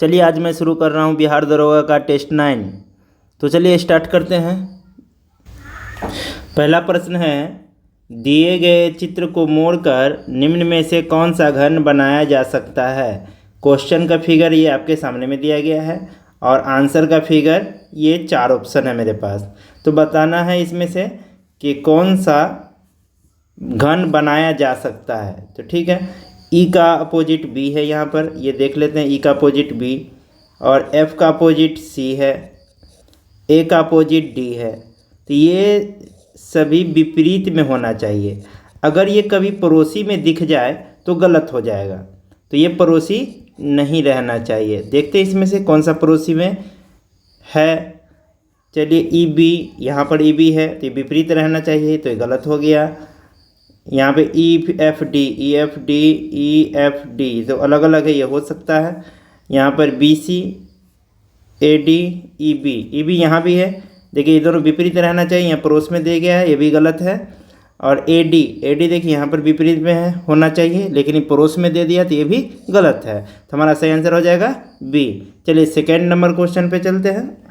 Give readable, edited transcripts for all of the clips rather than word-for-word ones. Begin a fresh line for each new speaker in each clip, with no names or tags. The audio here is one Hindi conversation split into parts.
चलिए आज मैं शुरू कर रहा हूँ बिहार दरोगा का टेस्ट 9। तो चलिए स्टार्ट करते हैं। पहला प्रश्न है, दिए गए चित्र को मोड़कर निम्न में से कौन सा घन बनाया जा सकता है। क्वेश्चन का फिगर ये आपके सामने में दिया गया है और आंसर का फिगर ये 4 ऑप्शन है मेरे पास। तो बताना है इसमें से कि कौन सा घन बनाया जा सकता है। तो ठीक है, ई का अपोजिट बी है, यहाँ पर ये देख लेते हैं। ई का अपोजिट बी और एफ का अपोजिट सी है, ए का अपोजिट डी है। तो ये सभी विपरीत में होना चाहिए। अगर ये कभी पड़ोसी में दिख जाए तो गलत हो जाएगा, तो ये पड़ोसी नहीं रहना चाहिए। देखते हैं इसमें से कौन सा पड़ोसी में है। चलिए ई बी, यहाँ पर ई बी है तो ये विपरीत रहना चाहिए, तो ये गलत हो गया। यहाँ पे E F D, E F D, E F D तो अलग अलग है, ये हो सकता है। यहाँ पर B C, A D, E B यहाँ भी है। देखिए ये दोनों विपरीत रहना चाहिए, यहाँ पड़ोस में दे गया है, ये भी गलत है। और ए डी देखिए यहाँ पर विपरीत में है, होना चाहिए, लेकिन ये पड़ोस में दे दिया तो ये भी गलत है। तो हमारा सही आंसर हो जाएगा बी। चलिए सेकेंड नंबर क्वेश्चन पे चलते हैं।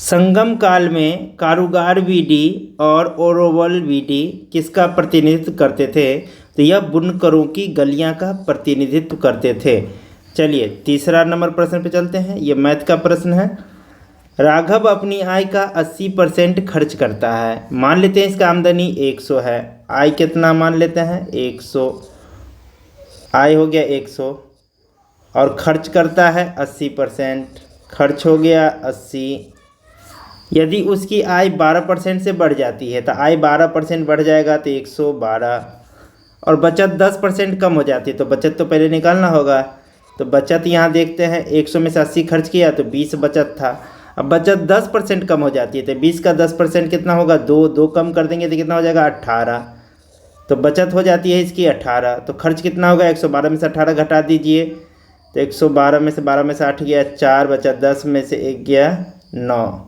संगम काल में कारूगार विधि और ओरोवल विधि किसका प्रतिनिधित्व करते थे। तो यह बुनकरों की गलियां का प्रतिनिधित्व करते थे। चलिए तीसरा नंबर प्रश्न पे चलते हैं। ये मैथ का प्रश्न है। राघव अपनी आय का 80% खर्च करता है। मान लेते हैं इसका आमदनी 100 है। आय कितना मान लेते हैं 100, आय हो गया 100 और खर्च करता है 80%, खर्च हो गया 80। यदि उसकी आय 12% से बढ़ जाती है तो आय 12% बढ़ जाएगा तो 112, और बचत 10% कम हो जाती है तो बचत तो पहले निकालना होगा। तो बचत यहाँ देखते हैं, 100 में से 80 खर्च किया तो 20 बचत था। अब बचत 10% कम हो जाती है तो 20 का 10% कितना होगा, 2 कम कर देंगे तो कितना हो जाएगा 18। तो बचत हो जाती है इसकी 18। तो खर्च कितना होगा, 112 में से 18 घटा दीजिए तो 112 में से 12 में से 8 गया 4, बचा 10 में से 1 गया 9,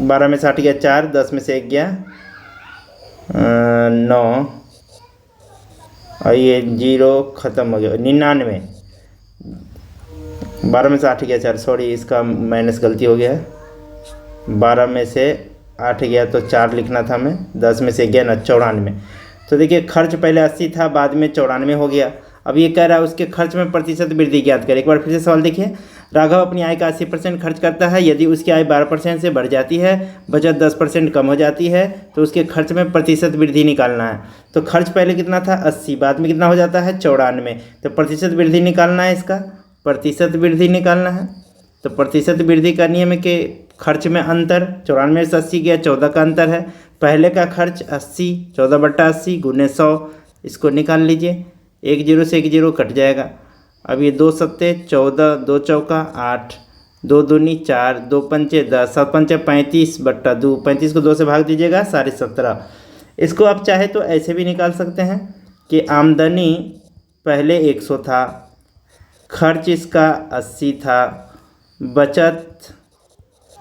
12 में से 8 गया 4, 10 में से 1 गया 9 और ये 0 ख़त्म हो गया 99। 12 में से 8 गया 4, सॉरी इसका माइनस गलती हो गया है। 12 में से 8 गया तो 4 लिखना था हमें, 10 में से गया ना 94। तो देखिए खर्च पहले 80 था, बाद में 94 हो गया। अब ये कह रहा है उसके खर्च में प्रतिशत वृद्धि ज्ञात करें। एक बार फिर से सवाल देखिए। राघव अपनी आय का 80% खर्च करता है। यदि उसकी आय 12% से बढ़ जाती है, बचत 10% कम हो जाती है, तो उसके खर्च में प्रतिशत वृद्धि निकालना है। तो खर्च पहले कितना था 80, बाद में कितना हो जाता है 94। तो प्रतिशत वृद्धि निकालना है, इसका प्रतिशत वृद्धि निकालना है। तो प्रतिशत वृद्धि का नियम है कि खर्च में अंतर, 94 से 80 गया 14 का अंतर है। पहले का खर्च 80, 14/80 गुने 100, इसको निकाल लीजिए। 1 0 से 1 0 कट जाएगा। अब ये 2 सत्ते 14, 2 चौका 8, 2 दूनी 4, 2 पंचे 10, 7 पंचे 35/2, 35 को 2 से भाग दीजिएगा 17.5। इसको आप चाहे तो ऐसे भी निकाल सकते हैं कि आमदनी पहले 100 था, खर्च इसका 80 था, बचत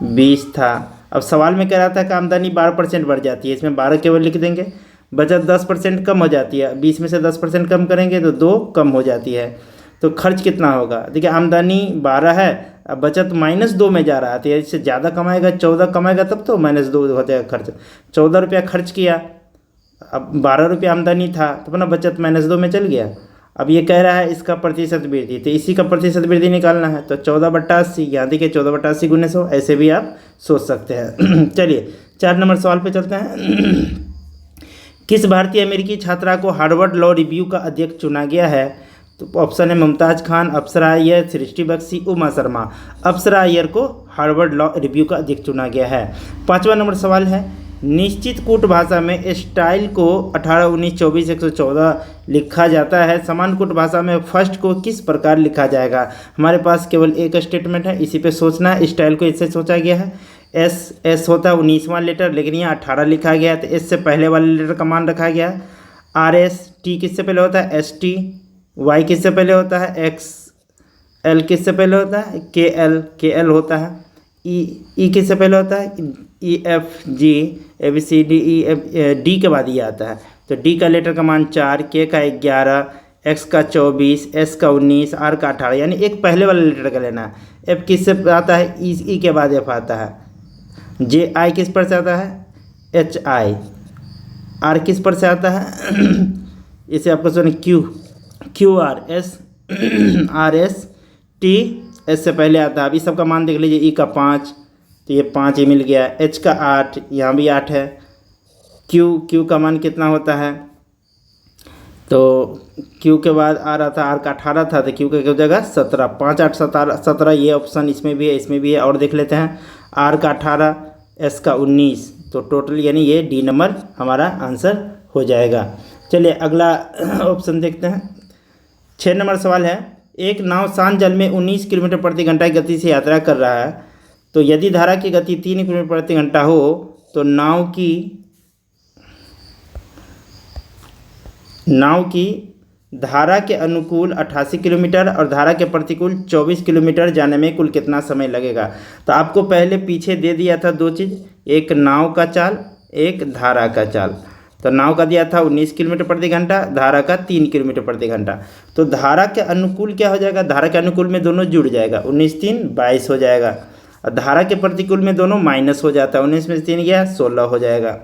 20 था। अब सवाल में कह रहा था कि आमदनी 12% बढ़ जाती है, इसमें 12 केवल लिख देंगे। बचत 10% कम हो जाती है, 20 में से 10% कम करेंगे तो 2 कम हो जाती है। तो खर्च कितना होगा, देखिए आमदनी 12 है, अब बचत -2 में जा रहा है, तो इससे ज़्यादा कमाएगा, 14 कमाएगा तब तो -2 हो जाएगा खर्च। 14 रुपया खर्च किया, अब 12 रुपया आमदनी था तो अपना बचत -2 में चल गया। अब ये कह रहा है इसका प्रतिशत वृद्धि, तो इसी का प्रतिशत वृद्धि निकालना है। तो 14/80, यहाँ देखिए 14/80 गुने 100, ऐसे भी आप सोच सकते हैं। चलिए 4 नंबर सवाल पे चलते हैं। किस भारतीय अमेरिकी छात्रा को हार्वर्ड लॉ रिव्यू का अध्यक्ष चुना गया है। तो ऑप्शन है मुमताज़ खान, अप्सरा अय्यर, सृष्टि बख्शी, उमा शर्मा। अप्सरा अय्यर को हार्वर्ड लॉ रिव्यू का अध्यक्ष चुना गया है। 5वां नंबर सवाल है। निश्चित कूट भाषा में स्टाइल को 18, 19, 24, 114 लिखा जाता है। समान कूट भाषा में फर्स्ट को किस प्रकार लिखा जाएगा। हमारे पास केवल एक स्टेटमेंट है, इसी पे सोचना है। स्टाइल को इससे सोचा गया है। एस होता है 19वां लेटर, लेकिन यहाँ 18 लिखा गया है, तो एस से पहले वाले लेटर का मान रखा गया है। RS, टी किससे पहले होता है ST, Y किससे पहले होता है X, L किससे पहले होता है KL होता है। ई किससे पहले होता है EFG, ABCDE, D के बाद ये आता है। तो D का लेटर का मान 4, K का 11, एक्स का 24, एस का 19, आर का 18, यानी एक पहले वाले लेटर का लेना है। एफ किससे आता है? ई के बाद एफ आता है। जे आई किस पर से आता है? H I. आर किस पर से आता है? इसे आपको सुन Q R S R S T S से पहले आता है। अब इस सब का मान देख लीजिए। ई का 5, तो ये 5 ही मिल गया। एच का 8, यहाँ भी 8 है। क्यू का मान कितना होता है? तो क्यू के बाद आ रहा था, आर का 18 था, तो क्यू का क्या हो जाएगा? 17। 5 8 17, ये ऑप्शन इसमें भी है, इसमें भी है। और देख लेते हैं, आर का 18, एस का 19, तो टोटल यानी ये डी नंबर हमारा आंसर हो जाएगा। चलिए अगला ऑप्शन देखते हैं। 6 नंबर सवाल है, एक नाव शांत जल में 19 किलोमीटर प्रति घंटा की गति से यात्रा कर रहा है, तो यदि धारा की गति 3 किलोमीटर प्रति घंटा हो तो नाव की धारा के अनुकूल 88 किलोमीटर और धारा के प्रतिकूल 24 किलोमीटर जाने में कुल कितना समय लगेगा। तो आपको पहले पीछे दे दिया था 2 चीज़, एक नाव का चाल, एक धारा का चाल। तो नाव का दिया था 19 किलोमीटर प्रति घंटा, धारा का 3 किलोमीटर प्रति घंटा। तो धारा के अनुकूल क्या हो जाएगा? धारा के अनुकूल में दोनों जुड़ जाएगा, 19 3 22 हो जाएगा। और धारा के प्रतिकूल में दोनों माइनस हो जाता है, 19 में से 3 गया 16 हो जाएगा।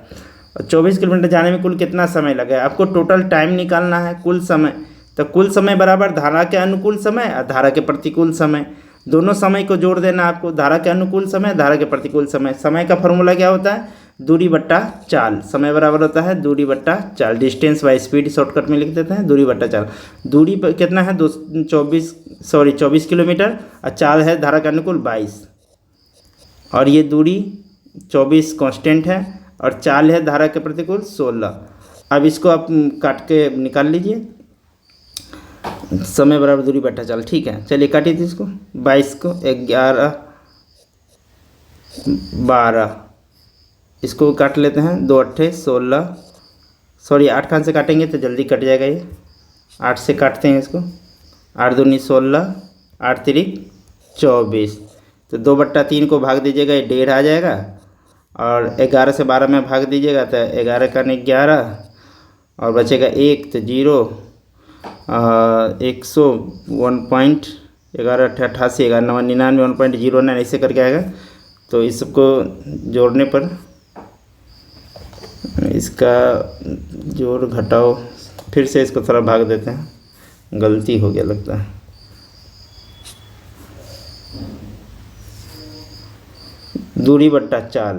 24 किलोमीटर जाने में कुल कितना समय लगेगा? आपको टोटल टाइम निकालना है, कुल समय। तो कुल समय बराबर धारा के अनुकूल समय और धारा के प्रतिकूल समय, दोनों समय को जोड़ देना आपको। धारा के अनुकूल समय, धारा के प्रतिकूल समय। समय का फॉर्मूला क्या होता है? दूरी बट्टा चाल। समय बराबर होता है दूरी बट्टा चाल। डिस्टेंस बाय स्पीड शॉर्टकट में लिख देते हैं, दूरी बट्टा चाल। दूरी पर कितना है? 24 किलोमीटर, और चाल है धारा के अनुकूल 22, और ये दूरी 24 कांस्टेंट है, और चाल है धारा के प्रतिकूल 16। अब इसको आप काट के निकाल लीजिए, समय बराबर दूरी बट्टा चाल। ठीक है, चलिए काटिए थी इसको। 22 को 11 12, इसको काट लेते हैं। 2 8 16, सॉरी 8 खान से काटेंगे तो जल्दी कट जाएगा ये। 8 से काटते हैं इसको। 8 दूनी 16, 8 तिरिक 24, तो 2/3 को भाग दीजिएगा, ये 1.5 आ जाएगा। और 11 से 12 में भाग दीजिएगा तो 11 का 11, और बचेगा 1, तो 0। 100 1.11 88 11 99 1.09 ऐसे करके आएगा। तो इसको जोड़ने पर इसका जोड़ घटाओ, फिर से इसको थोड़ा भाग देते हैं, गलती हो गया लगता है। दूरी बट्टा चाल,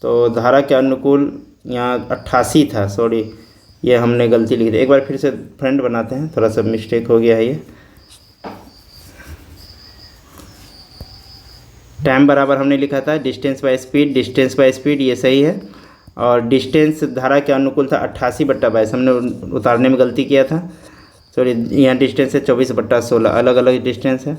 तो धारा के अनुकूल यहाँ 88 था, सॉरी ये हमने गलती लिख दी। एक बार फिर से फ्रेंड बनाते हैं, थोड़ा सा मिस्टेक हो गया है ये। टाइम बराबर हमने लिखा था डिस्टेंस बाय स्पीड, ये सही है। और डिस्टेंस धारा के अनुकूल था 88/22, हमने उतारने में गलती किया था, सॉरी। यहाँ डिस्टेंस है 24/16, अलग अलग डिस्टेंस है।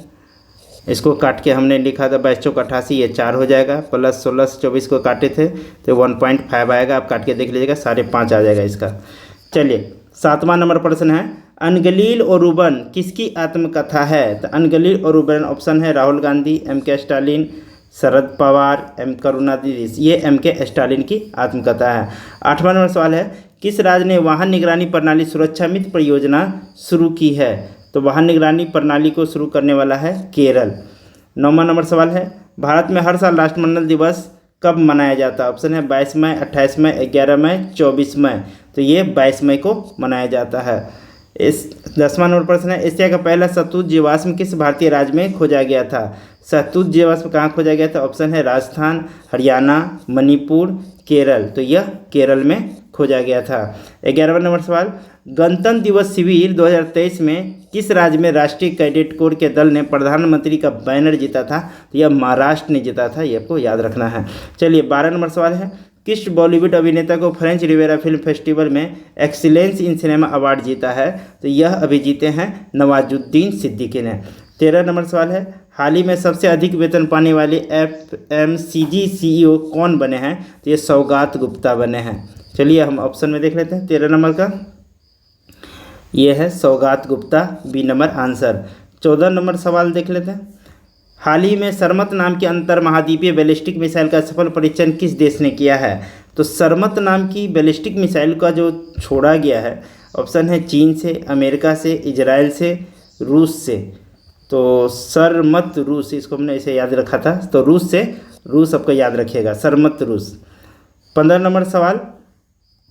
इसको काट के हमने लिखा था 22 चौक 88, ये 4 हो जाएगा, प्लस 16 से 24 को काटे थे तो 1.5 आएगा। आप काट के देख लीजिएगा, 5.5 आ जाएगा इसका। चलिए 7वां नंबर प्रश्न है, अनगलील और रूबन किसकी आत्मकथा है? तो अनगलील और रूबन ऑप्शन है Rahul Gandhi, M.K. Stalin, Sharad Pawar, M. Karunanidhi. ये M.K. स्टालिन की आत्मकथा है। 8वां नंबर सवाल है, किस राज्य ने वाहन निगरानी प्रणाली सुरक्षा मित्र परियोजना शुरू की है? तो वाहन निगरानी प्रणाली को शुरू करने वाला है केरल। 9वां नंबर सवाल है, भारत में हर साल राष्ट्रमंडल दिवस कब मनाया जाता है? ऑप्शन है 22 मई, 28 मई, 11 मई, 24 मई। तो ये 22 मई को मनाया जाता है। इस 10वां नंबर प्रश्न है, एशिया का पहला शहतूत जीवाश्म किस भारतीय राज्य में खोजा गया था? शहतूत जीवाश्म कहाँ खोजा गया था? ऑप्शन है राजस्थान, हरियाणा, मणिपुर, केरल। तो यह केरल में खोजा गया था। 11वां नंबर सवाल, गणतंत्र दिवस शिविर 2023 में किस राज्य में राष्ट्रीय कैडेट कोर के दल ने प्रधानमंत्री का बैनर जीता था? तो यह महाराष्ट्र ने जीता था, ये आपको याद रखना है। चलिए 12 नंबर सवाल है, किस बॉलीवुड अभिनेता को फ्रेंच रिवेरा फिल्म फेस्टिवल में एक्सीलेंस इन सिनेमा अवार्ड जीता है? तो यह अभी जीते हैं नवाजुद्दीन सिद्दीकी ने। 13 नंबर सवाल है, हाल ही में सबसे अधिक वेतन पाने वाले FMCG CEO कौन बने हैं? तो ये सौगात गुप्ता बने हैं। चलिए हम ऑप्शन में देख लेते हैं 13 नंबर का, ये है Saugat Gupta, B number answer. 14 number सवाल देख लेते हैं, हाल ही में सरमत नाम की अंतर महाद्वीपीय बैलिस्टिक मिसाइल का सफल परीक्षण किस देश ने किया है? तो सरमत नाम की बैलिस्टिक मिसाइल का जो छोड़ा गया है ऑप्शन है चीन से, अमेरिका से, इजराइल से, रूस से। तो सरमत रूस, इसको हमने इसे याद रखा था, तो रूस से, रूस आपको याद रखिएगा, सरमत रूस। 15 नंबर सवाल,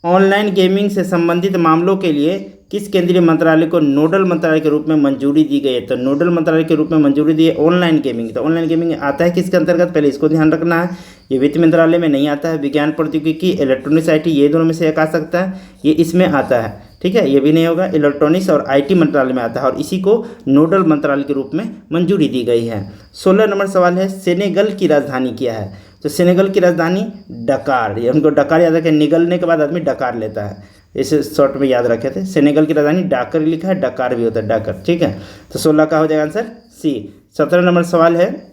ऑनलाइन गेमिंग से संबंधित मामलों के लिए किस केंद्रीय मंत्रालय को नोडल मंत्रालय के रूप में मंजूरी दी गई है? तो नोडल मंत्रालय के रूप में मंजूरी दी है ऑनलाइन गेमिंग। तो ऑनलाइन गेमिंग आता है किसके अंतर्गत, पहले इसको ध्यान रखना है। ये वित्त मंत्रालय में नहीं आता है। विज्ञान प्रौद्योगिकी, इलेक्ट्रॉनिक्स, IT, ये दोनों में से एक आ सकता है, ये इसमें आता है, ठीक है, ये भी नहीं होगा। इलेक्ट्रॉनिक्स और IT मंत्रालय में आता है और इसी को नोडल मंत्रालय के रूप में मंजूरी दी गई है। 16 नंबर सवाल है, सेनेगल की राजधानी क्या है? तो सेनेगल की राजधानी डकार, ये हमको डकार याद रखें, निगलने के बाद आदमी डकार लेता है, इसे शॉर्ट में याद रखे थे। सेनेगल की राजधानी डाकर लिखा है, डकार भी होता है, डाकर, ठीक है। तो 16 का हो जाएगा आंसर C। 17 नंबर सवाल है,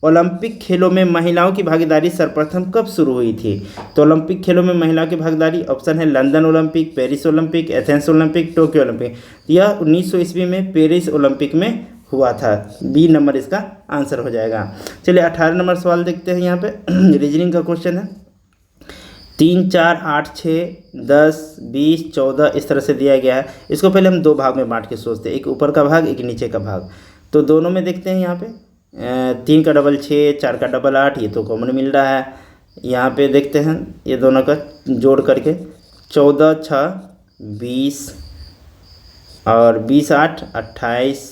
ओलंपिक खेलों में महिलाओं की भागीदारी सर्वप्रथम कब शुरू हुई थी? तो ओलंपिक खेलों में महिलाओं की भागीदारी, ऑप्शन है London Olympic, Paris Olympic, Athens Olympic, Tokyo Olympic. यह 1900 ईस्वी में पेरिस ओलंपिक में हुआ था। B नंबर इसका आंसर हो जाएगा। चलिए 18 नंबर सवाल देखते हैं। यहाँ पे रीजनिंग का क्वेश्चन है। 3, 4, 8, 6, 10, 20, 14 इस तरह से दिया गया है। इसको पहले हम 2 भाग में बांट के सोचते हैं, एक ऊपर का भाग, एक नीचे का भाग। तो दोनों में देखते हैं। यहाँ पे 3 का डबल 6, 4 का डबल 8, ये तो कॉमन मिल रहा है। यहाँ पे देखते हैं ये दोनों का जोड़ करके, 14, 6, 20 और 20, 8, 28।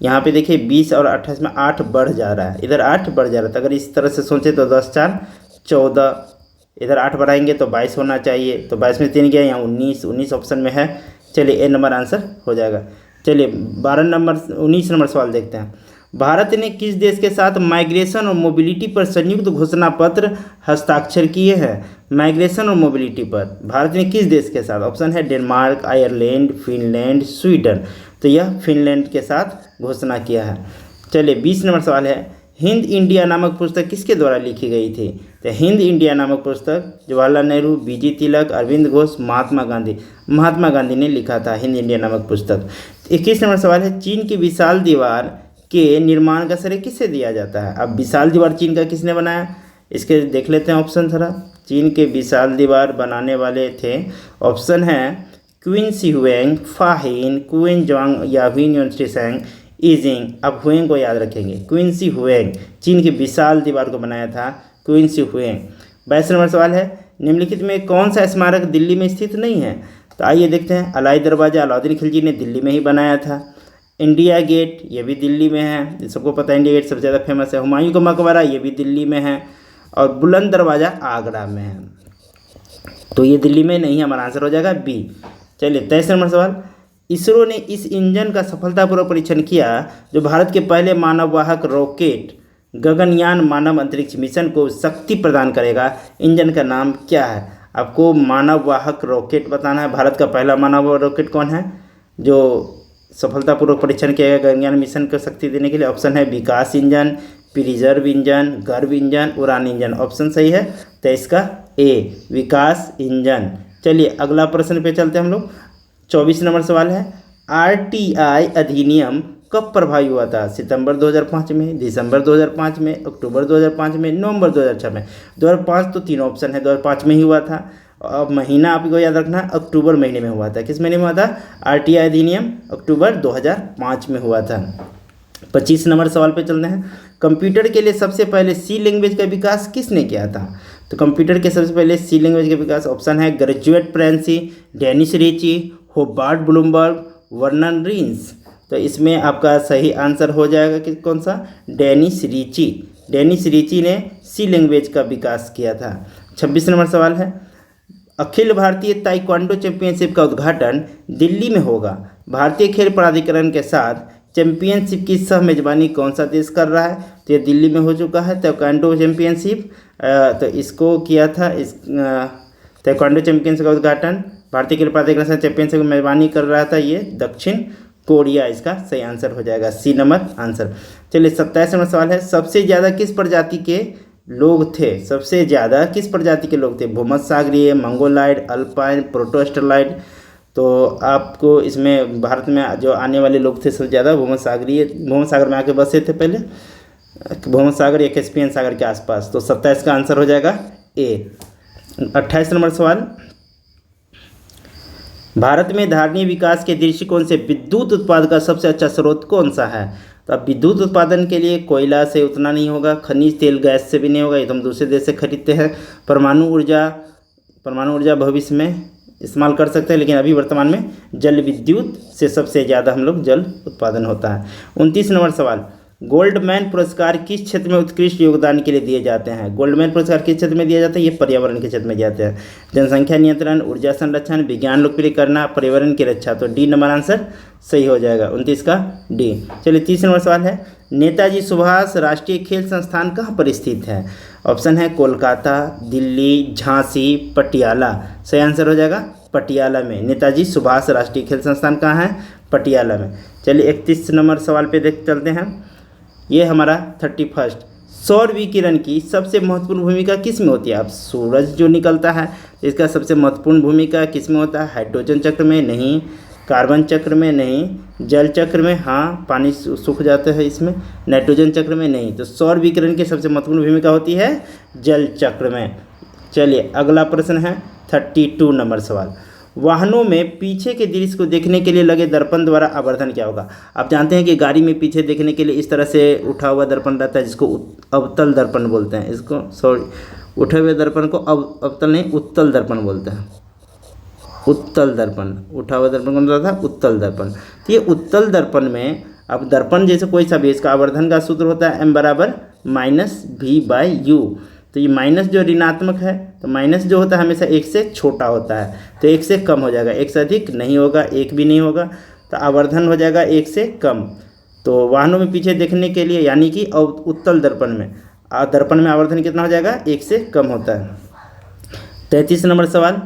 यहाँ पे देखिए 20 और 28 में 8 बढ़ जा रहा है, इधर 8 बढ़ जा रहा है। तो अगर इस तरह से सोचें तो 10, 4, 14, इधर 8 बढ़ाएंगे तो 22 होना चाहिए। तो 22 में 3 गया, यहाँ 19 ऑप्शन में है। चलिए A नंबर आंसर हो जाएगा। चलिए 19 नंबर सवाल देखते हैं। भारत ने किस देश के साथ माइग्रेशन और मोबिलिटी पर संयुक्त घोषणा पत्र हस्ताक्षर किए हैं? माइग्रेशन और मोबिलिटी पर भारत ने किस देश के साथ? ऑप्शन है डेनमार्क, आयरलैंड, फिनलैंड, स्वीडन। तो यह फिनलैंड के साथ घोषणा किया है। चलिए 20 नंबर सवाल है, हिंद इंडिया नामक पुस्तक किसके द्वारा लिखी गई थी? तो हिंद इंडिया नामक पुस्तक जवाहरलाल नेहरू, BG तिलक, अरविंद घोष, महात्मा गांधी ने लिखा था हिंद इंडिया नामक पुस्तक। 21 नंबर सवाल है, चीन की विशाल दीवार के निर्माण का श्रेय किसे दिया जाता है? अब विशाल दीवार चीन का किसने बनाया, इसके देख लेते हैं ऑप्शन थोड़ा। चीन के विशाल दीवार बनाने वाले थे, ऑप्शन है क्विन शी हुएंग, फाहिन, कुएन ज्वांग या हुइन सेंग, ईजिंग। अब हुएंग को याद रखेंगे, क्विन शी हुएंग चीन की विशाल दीवार को बनाया था, क्विन शी हुएंग। 22 नंबर सवाल है, निम्नलिखित में कौन सा स्मारक दिल्ली में स्थित नहीं है? तो आइए देखते हैं। अलाई दरवाज़ा अलाउद्दीन खिलजी ने दिल्ली में ही बनाया था। इंडिया गेट ये भी दिल्ली में है, सबको पता है इंडिया गेट सबसे ज़्यादा फेमस है। हुमायूं का मकबरा ये भी दिल्ली में है और बुलंद दरवाज़ा आगरा में है। तो ये दिल्ली में नहीं, हमारा आंसर हो जाएगा B। चलिए 23 नंबर सवाल, इसरो ने इस इंजन का सफलतापूर्वक परीक्षण किया जो भारत के पहले मानववाहक रॉकेट गगनयान मानव अंतरिक्ष मिशन को शक्ति प्रदान करेगा। इंजन का नाम क्या है? आपको मानववाहक रॉकेट बताना है। भारत का पहला मानववाहक रॉकेट कौन है जो सफलतापूर्वक परीक्षण किया गया गगनयान मिशन को शक्ति देने के लिए? ऑप्शन है विकास इंजन, प्रिजर्व इंजन, गर्व इंजन, उड़ान इंजन। ऑप्शन सही है 23 का A, विकास इंजन। चलिए अगला प्रश्न पे चलते हैं हम लोग। 24 नंबर सवाल है, RTI अधिनियम कब प्रभावी हुआ था? सितंबर 2005 में, दिसंबर 2005 में, अक्टूबर 2005 में, नवंबर 2006 में। 2005 तो 3 ऑप्शन है, 2005 में ही हुआ था। अब महीना आपको याद रखना, अक्टूबर महीने में हुआ था। किस महीने में हुआ था? RTI अधिनियम अक्टूबर 2005 में हुआ था। 25 नंबर सवाल पे चलते हैं। कंप्यूटर के लिए सबसे पहले C लैंग्वेज का विकास किसने किया था? तो कंप्यूटर के सबसे पहले C लैंग्वेज का विकास, ऑप्शन है ग्रेजुएट प्रेंसी, Dennis Ritchie, Hobart Bloomberg, Vernon रिंस। तो इसमें आपका सही आंसर हो जाएगा कि कौन सा? Dennis Ritchie. डेनिस रिची ने C लैंग्वेज का विकास किया था। 26 नंबर सवाल है, अखिल भारतीय ताइक्वांडो चैंपियनशिप का उद्घाटन दिल्ली में होगा। भारतीय खेल प्राधिकरण के साथ चैंपियनशिप की सह मेजबानी कौन सा देश कर रहा है? तो ये दिल्ली में हो चुका है ताइक्वांडो चैंपियनशिप। तो इसको किया था, इस ताइक्वांडो चैंपियनशिप का उद्घाटन भारतीय खेल प्राधिकरण से चैंपियनशिप की मेजबानी कर रहा था ये दक्षिण कोरिया। इसका सही आंसर हो जाएगा C नंबर आंसर। चलिए 27 नंबर सवाल है, सबसे ज़्यादा किस प्रजाति के लोग थे? सबसे ज़्यादा किस प्रजाति के लोग थे? भूमध्यसागरीय, मंगोलाइड, अल्पाइन, प्रोटोस्टलाइड। तो आपको इसमें भारत में जो आने वाले लोग थे सबसे ज़्यादा भूमध्यसागर में आके बसे थे पहले, भूमध्यसागर या कैस्पियन सागर के आसपास। तो 27 का आंसर हो जाएगा A। 28 नंबर सवाल, भारत में धारणीय विकास के दृष्टिकोण से विद्युत उत्पादन का सबसे अच्छा स्रोत कौन सा है? तो अब विद्युत उत्पादन के लिए कोयला से उतना नहीं होगा, खनिज तेल गैस से भी नहीं होगा, ये तो हम दूसरे देश से खरीदते हैं। परमाणु ऊर्जा भविष्य में इस्तेमाल कर सकते हैं, लेकिन अभी वर्तमान में जल विद्युत से सबसे ज़्यादा हम लोग जल उत्पादन होता है। 29 नंबर सवाल, गोल्डमैन पुरस्कार किस क्षेत्र में उत्कृष्ट योगदान के लिए दिए जाते हैं? गोल्डमैन पुरस्कार किस क्षेत्र में दिया जाता है? ये पर्यावरण के क्षेत्र में जाते हैं। जनसंख्या नियंत्रण, ऊर्जा संरक्षण, विज्ञान लोकप्रिय करना, पर्यावरण की रक्षा। तो डी नंबर आंसर सही हो जाएगा, 29 का डी। चलिए 30 नंबर सवाल है, नेताजी सुभाष राष्ट्रीय खेल संस्थान कहाँ पर स्थित है? ऑप्शन है कोलकाता, दिल्ली, झांसी, पटियाला। सही आंसर हो जाएगा पटियाला में। नेताजी सुभाष राष्ट्रीय खेल संस्थान कहाँ है? पटियाला में। चलिए 31 नंबर सवाल पे देख चलते हैं। ये हमारा 31, सौर विकिरण की सबसे महत्वपूर्ण भूमिका किस में होती है? अब सूरज जो निकलता है इसका सबसे महत्वपूर्ण भूमिका किस में होता है? हाइड्रोजन चक्र में नहीं, कार्बन चक्र में नहीं, जल चक्र में हाँ, पानी सूख जाता है इसमें, नाइट्रोजन चक्र में नहीं। तो सौर विकिरण की सबसे महत्वपूर्ण भूमिका होती है जल चक्र में। चलिए अगला प्रश्न है 32 नंबर सवाल, वाहनों में पीछे के दृश्य को देखने के लिए लगे दर्पण द्वारा आवर्धन क्या होगा? आप जानते हैं कि गाड़ी में पीछे देखने के लिए इस तरह से उठा हुआ दर्पण रहता है, जिसको अवतल दर्पण बोलते हैं। इसको सॉरी, उठे हुए दर्पण को अवतल नहीं, उत्तल दर्पण बोलते हैं। उत्तल दर्पण, उठा हुआ दर्पण कौन सा था? उत्तल दर्पण। तो ये उत्तल दर्पण में अब दर्पण जैसे कोई सा भी, इसका आवर्धन का सूत्र होता है m बराबर -v/u। तो ये माइनस जो ऋणात्मक है, तो माइनस जो होता है हमेशा एक से छोटा होता है, तो एक से कम हो जाएगा, एक से अधिक नहीं होगा, एक भी नहीं होगा, तो आवर्धन हो जाएगा एक से कम। तो वाहनों में पीछे देखने के लिए यानी कि उत्तल दर्पण में आवर्धन कितना हो जाएगा? एक से कम होता है। 33 नंबर सवाल,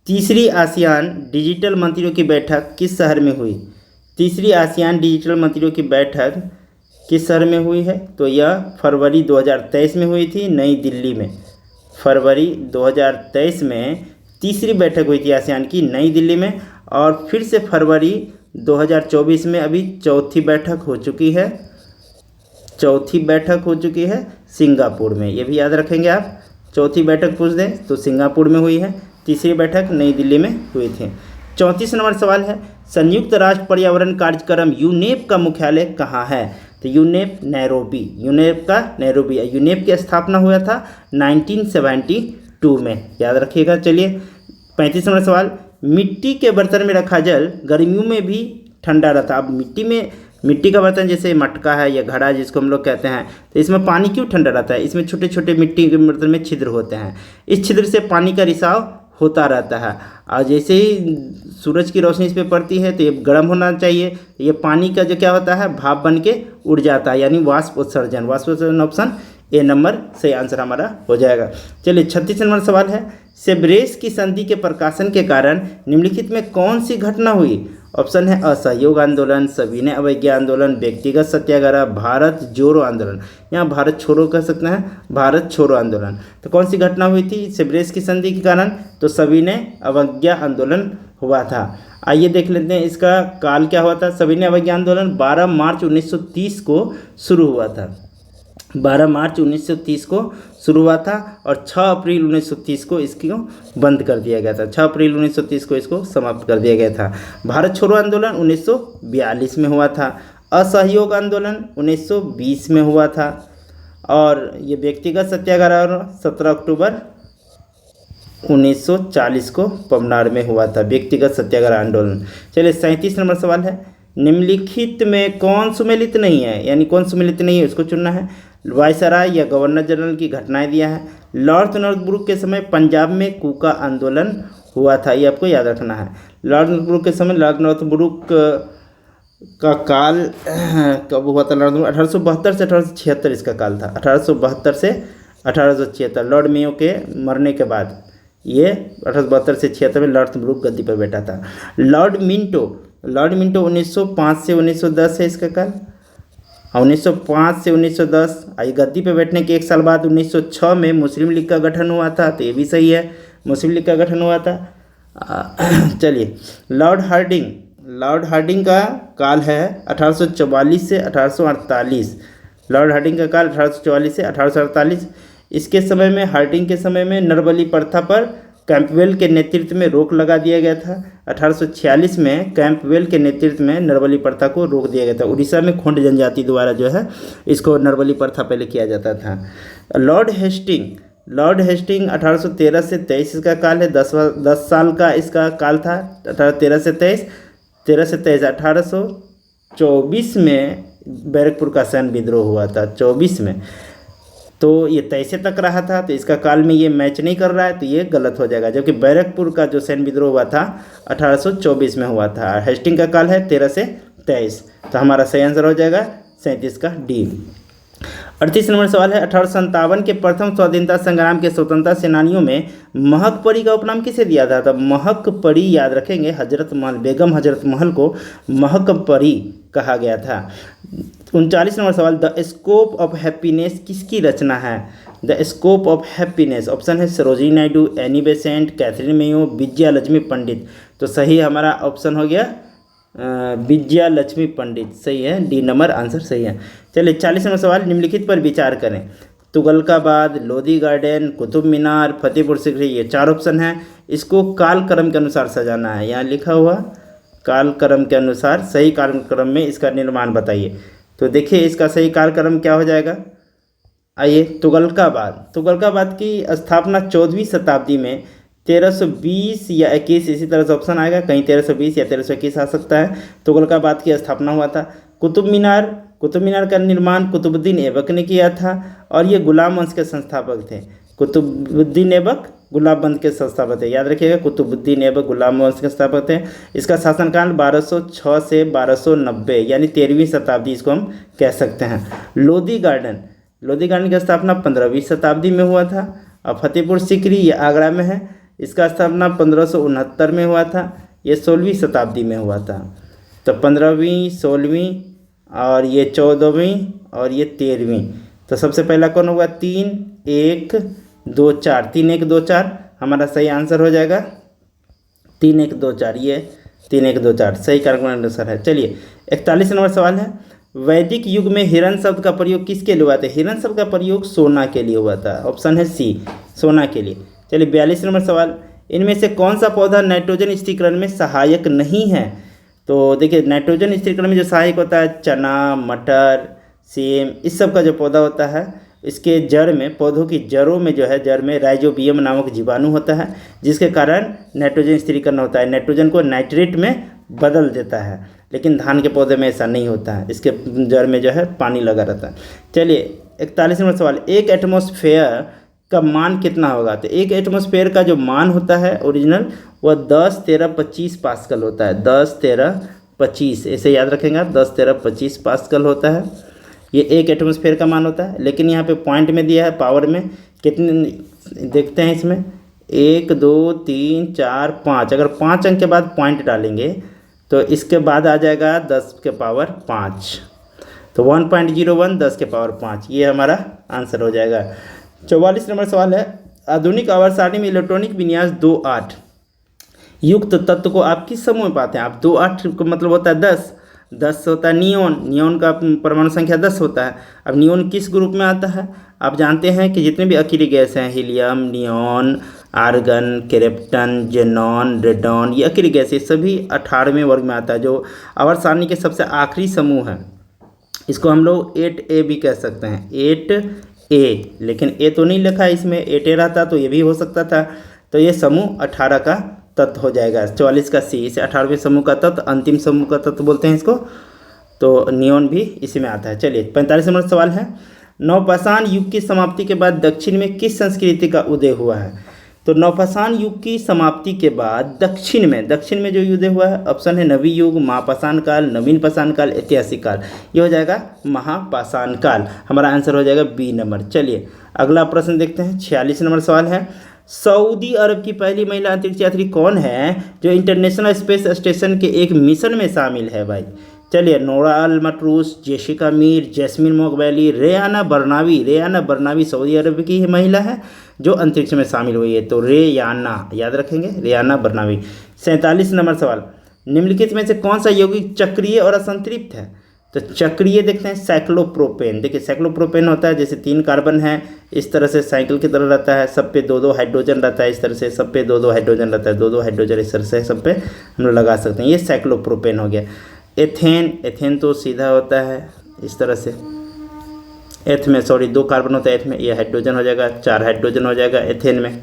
तीसरी आसियान डिजिटल मंत्रियों की बैठक किस शहर में हुई? तीसरी आसियान डिजिटल मंत्रियों की बैठक किस शहर में हुई है? तो यह फरवरी 2023 में हुई थी, नई दिल्ली में। फरवरी 2023 में तीसरी बैठक हुई थी आसियान की नई दिल्ली में, और फिर से फरवरी 2024 में अभी चौथी बैठक हो चुकी है सिंगापुर में। ये भी याद रखेंगे आप, चौथी बैठक पूछ दें तो सिंगापुर में हुई है, तीसरी बैठक नई दिल्ली में हुई थी। 34 नंबर सवाल है, संयुक्त राष्ट्र पर्यावरण कार्यक्रम यूनेप का मुख्यालय कहाँ है? तो यूनेप का नैरोबी। यूनेप की स्थापना हुआ था 1972 में, याद रखिएगा। चलिए 35 नंबर सवाल, मिट्टी के बर्तन में रखा जल गर्मियों में भी ठंडा रहता है। अब मिट्टी का बर्तन जैसे मटका है या घड़ा जिसको हम लोग कहते हैं, तो इसमें पानी क्यों ठंडा रहता है? इसमें छोटे छोटे मिट्टी के बर्तन में छिद्र होते हैं, इस छिद्र से पानी का रिसाव होता रहता है, और जैसे ही सूरज की रोशनी इस पर पड़ती है तो ये गर्म होना चाहिए, ये पानी का जो क्या होता है भाप बन के उड़ जाता है, यानी वाष्प उत्सर्जन। ऑप्शन ए नंबर सही आंसर हमारा हो जाएगा। चलिए 36 नंबर सवाल है, सेब्रेस की संधि के प्रकाशन के कारण निम्नलिखित में कौन सी घटना हुई? ऑप्शन है असहयोग आंदोलन, सविनय अवज्ञा आंदोलन, व्यक्तिगत सत्याग्रह, भारत जोड़ो आंदोलन। यहाँ भारत छोड़ो कह सकते हैं, भारत छोड़ो आंदोलन। तो कौन सी घटना हुई थी सेब्रेस की संधि के कारण? तो सविनय अवज्ञा आंदोलन हुआ था। आइए देख लेते हैं इसका काल क्या हुआ था। सविनय अवज्ञा आंदोलन 12 मार्च 1930 को शुरू हुआ था। 12 मार्च 1930 को शुरू हुआ था और 6 अप्रैल 1930 को इसको बंद कर दिया गया था। 6 अप्रैल 1930 को इसको समाप्त कर दिया गया था। भारत छोड़ो आंदोलन 1942 में हुआ था। असहयोग आंदोलन 1920 में हुआ था, और ये व्यक्तिगत सत्याग्रह 17 अक्टूबर 1940 को पवनार में हुआ था, व्यक्तिगत सत्याग्रह आंदोलन। चलिए 37 नंबर सवाल है, निम्नलिखित में कौन सुमेलित नहीं है, यानी कौन सुमेलित नहीं है उसको चुनना है। वायसराय या गवर्नर जनरल की घटनाएं दिया है। लॉर्ड नॉर्थब्रुक के समय पंजाब में कूका आंदोलन हुआ था, ये आपको याद रखना है। लॉर्ड नॉर्थब्रुक के समय, लॉर्ड नॉर्थब्रुक का काल कब हुआ था? 1872 से 1876 इसका काल था। 1872 से 1876 लॉर्ड मेयो के मरने के बाद ये 1872 से 76 में लॉर्ड नॉर्थब्रुक गद्दी पर बैठा था। लॉर्ड मिंटो 1905 से 1910 है इसका काल। 1905 से 1910 गद्दी पे बैठने के एक साल बाद 1906 में मुस्लिम लीग का गठन हुआ था, तो ये भी सही है, मुस्लिम लीग का गठन हुआ था। चलिए लॉर्ड हार्डिंग का काल है 1844 से 1848। लॉर्ड हार्डिंग का काल 1844 से 1848। इसके समय में, हार्डिंग के समय में नरबली प्रथा पर कैंपबेल के नेतृत्व में रोक लगा दिया गया था। 1846 में कैंपबेल के नेतृत्व में नरबली प्रथा को रोक दिया गया था। उड़ीसा में खोंड जनजाति द्वारा जो है इसको नरबली प्रथा पहले किया जाता था। लॉर्ड हेस्टिंग 1813 से 23 इसका काल है। 10 साल का इसका काल था। 1813 से 23 1824 में बैरकपुर का सैन्य विद्रोह हुआ था 24 में, तो ये 23 तक रहा था, तो इसका काल में ये मैच नहीं कर रहा है, तो ये गलत हो जाएगा। जबकि बैरकपुर का जो सैन्य विद्रोह हुआ था 1824 में हुआ था। हेस्टिंग का काल है 13 से 23, तो हमारा सही आंसर हो जाएगा 37 का डी। 38 नंबर सवाल है, 1857 के प्रथम स्वाधीनता संग्राम के स्वतंत्रता सेनानियों में महक परी का उपनाम किसे दिया था? तब महक परी याद रखेंगे, हजरत महल, बेगम हजरत महल को महक परी कहा गया था। 39 नंबर सवाल, द स्कोप ऑफ हैप्पीनेस किसकी रचना है? The scope of happiness, option है Sarojini Naidu, Annie Besant, Katherine Mayo, Vijaya Lakshmi Pandit. तो सही हमारा ऑप्शन हो गया विजया लक्ष्मी पंडित, सही है, डी नंबर आंसर सही है। चलिए 40 नंबर सवाल, निम्नलिखित पर विचार करें। तुगलकाबाद, लोधी गार्डन, कुतुब मीनार, फतेहपुर सीकरी, ये 4 ऑप्शन हैं। इसको कालक्रम के अनुसार सजाना है। यहाँ लिखा हुआ कालक्रम के अनुसार सही कालक्रम में इसका निर्माण बताइए। तो देखिए इसका सही कालक्रम क्या हो जाएगा। आइए, तुगलकाबाद की स्थापना 14वीं शताब्दी में 1320 या 21, इसी तरह से ऑप्शन आएगा, कहीं 1320 या 1321 आ सकता है। तुगलकाबाद की स्थापना हुआ था। कुतुब मीनार का निर्माण कुतुबुद्दीन ऐबक ने किया था और ये गुलाम वंश के संस्थापक थे। कुतुबुद्दीन ऐबक गुलाम वंश के संस्थापक थे, याद रखिएगा, कुतुबुद्दीन ऐबक गुलाम वंश के संस्थापक थे। इसका शासनकाल 1206 से 1290 यानी 13वीं शताब्दी इसको हम कह सकते हैं। लोधी गार्डन की स्थापना 15वीं शताब्दी में हुआ था। और फतेहपुर सीकरी ये आगरा में है, इसका स्थापना 1569 में हुआ था, ये 16वीं शताब्दी में हुआ था। तो 15वीं, 16वीं और ये 14वीं और ये 13वीं। तो सबसे पहला कौन होगा? 3 1 2 4, 3 1 2 4 हमारा सही आंसर हो जाएगा 3 1 2 4, ये 3 1 2 4 सही कार्यक्रम अनुसार है। चलिए 41 नंबर सवाल है, वैदिक युग में हिरण शब्द का प्रयोग किसके लिए हुआ था? हिरण शब्द का प्रयोग सोना के लिए हुआ था, ऑप्शन है सी, सोना के लिए। चलिए 42 नंबर सवाल, इनमें से कौन सा पौधा नाइट्रोजन स्थिरीकरण में सहायक नहीं है? तो देखिए नाइट्रोजन स्थिरीकरण में जो सहायक होता है चना, मटर, सेम, इस सब का जो पौधा होता है, इसके जड़ में, पौधों की जड़ों में जो है, जड़ में राइजोबियम नामक जीवाणु होता है, जिसके कारण नाइट्रोजन स्थिरीकरण होता है, नाइट्रोजन को नाइट्रेट में बदल देता है। लेकिन धान के पौधे में ऐसा नहीं होता है, इसके जड़ में जो है पानी लगा रहता है। चलिए 41 नंबर सवाल, एक एटमॉस्फेयर का मान कितना होगा? तो एक एटमॉस्फेयर का जो मान होता है ओरिजिनल, वह 10 13 25 पास्कल होता है। 10 13 25 ऐसे याद रखेंगे आप, 10 13 25 पास्कल होता है, ये एक एटमॉस्फेयर का मान होता है। लेकिन यहाँ पे पॉइंट में दिया है, पावर में कितने देखते हैं इसमें, 1 2 3 4 5, अगर 5 अंक के बाद पॉइंट डालेंगे तो इसके बाद आ जाएगा 10 के पावर 5, तो 1.01 10 के पावर 5, ये हमारा आंसर हो जाएगा। 44 नंबर सवाल है, आधुनिक आवर्त सारणी में इलेक्ट्रॉनिक विन्यास 2-8 युक्त तत्व को आप किस समूह में पाते हैं? आप 2-8 का मतलब होता है 10 होता है नियोन का परमाणु संख्या 10 होता है। अब नियोन किस ग्रुप में आता है? आप जानते हैं कि जितने भी अकेली गैस हैं, helium, neon, argon, krypton, xenon, radon, ये अकेली गैस, ये सभी 18वें वर्ग में आता है, जो आवर्त सारणी के सबसे आखिरी समूह है। इसको हम लोग 8A भी कह सकते हैं, 8A, लेकिन ए तो नहीं लिखा है इसमें, 8A रहता तो ये भी हो सकता था। तो ये समूह 18 का तत्व हो जाएगा। 44 का सी, इसे 18वें समूह का तत्व, अंतिम समूह का तत्व बोलते हैं इसको, तो नियोन भी इसी में आता है। चलिए 45 नंबर सवाल है, नवपाषाण युग की समाप्ति के बाद दक्षिण में किस संस्कृति का उदय हुआ है? तो नवपाषाण युग की समाप्ति के बाद दक्षिण में जो उदय हुआ है, ऑप्शन है नवी युग, महापाषाण काल, नवीन पाषाण काल, ऐतिहासिक काल, ये हो जाएगा महापाषाण काल, हमारा आंसर हो जाएगा बी नंबर। चलिए अगला प्रश्न देखते हैं। 46 नंबर सवाल है, सऊदी अरब की पहली महिला अंतरिक्ष यात्री कौन है जो इंटरनेशनल स्पेस स्टेशन के एक मिशन में शामिल है भाई? चलिए, नोरा अल मटरूस, जेसिका मीर, जैस्मिन मोगबैली, रेयाना बरनावी सऊदी अरब की ही महिला है जो अंतरिक्ष में शामिल हुई है, तो रेयाना याद रखेंगे, रेयाना बरनावी। 47 नंबर सवाल, निम्नलिखित में से कौन सा यौगिक चक्रीय और असंतृप्त है? तो चक्रीय देखते हैं साइक्लोप्रोपेन। देखिए साइक्लोप्रोपेन होता है जैसे 3 कार्बन है, इस तरह से साइकिल की तरह रहता है, सब पे 2-2 हाइड्रोजन रहता है, इस तरह से सब पे 2-2 हाइड्रोजन रहता है, 2-2 हाइड्रोजन इस तरह से सब पे हम लोग लगा सकते हैं। ये साइक्लोप्रोपेन हो गया। एथेन तो सीधा होता है इस तरह से, एथ में 2 कार्बन होता है एथ में, ये हाइड्रोजन हो जाएगा, 4 हाइड्रोजन हो जाएगा एथेन में,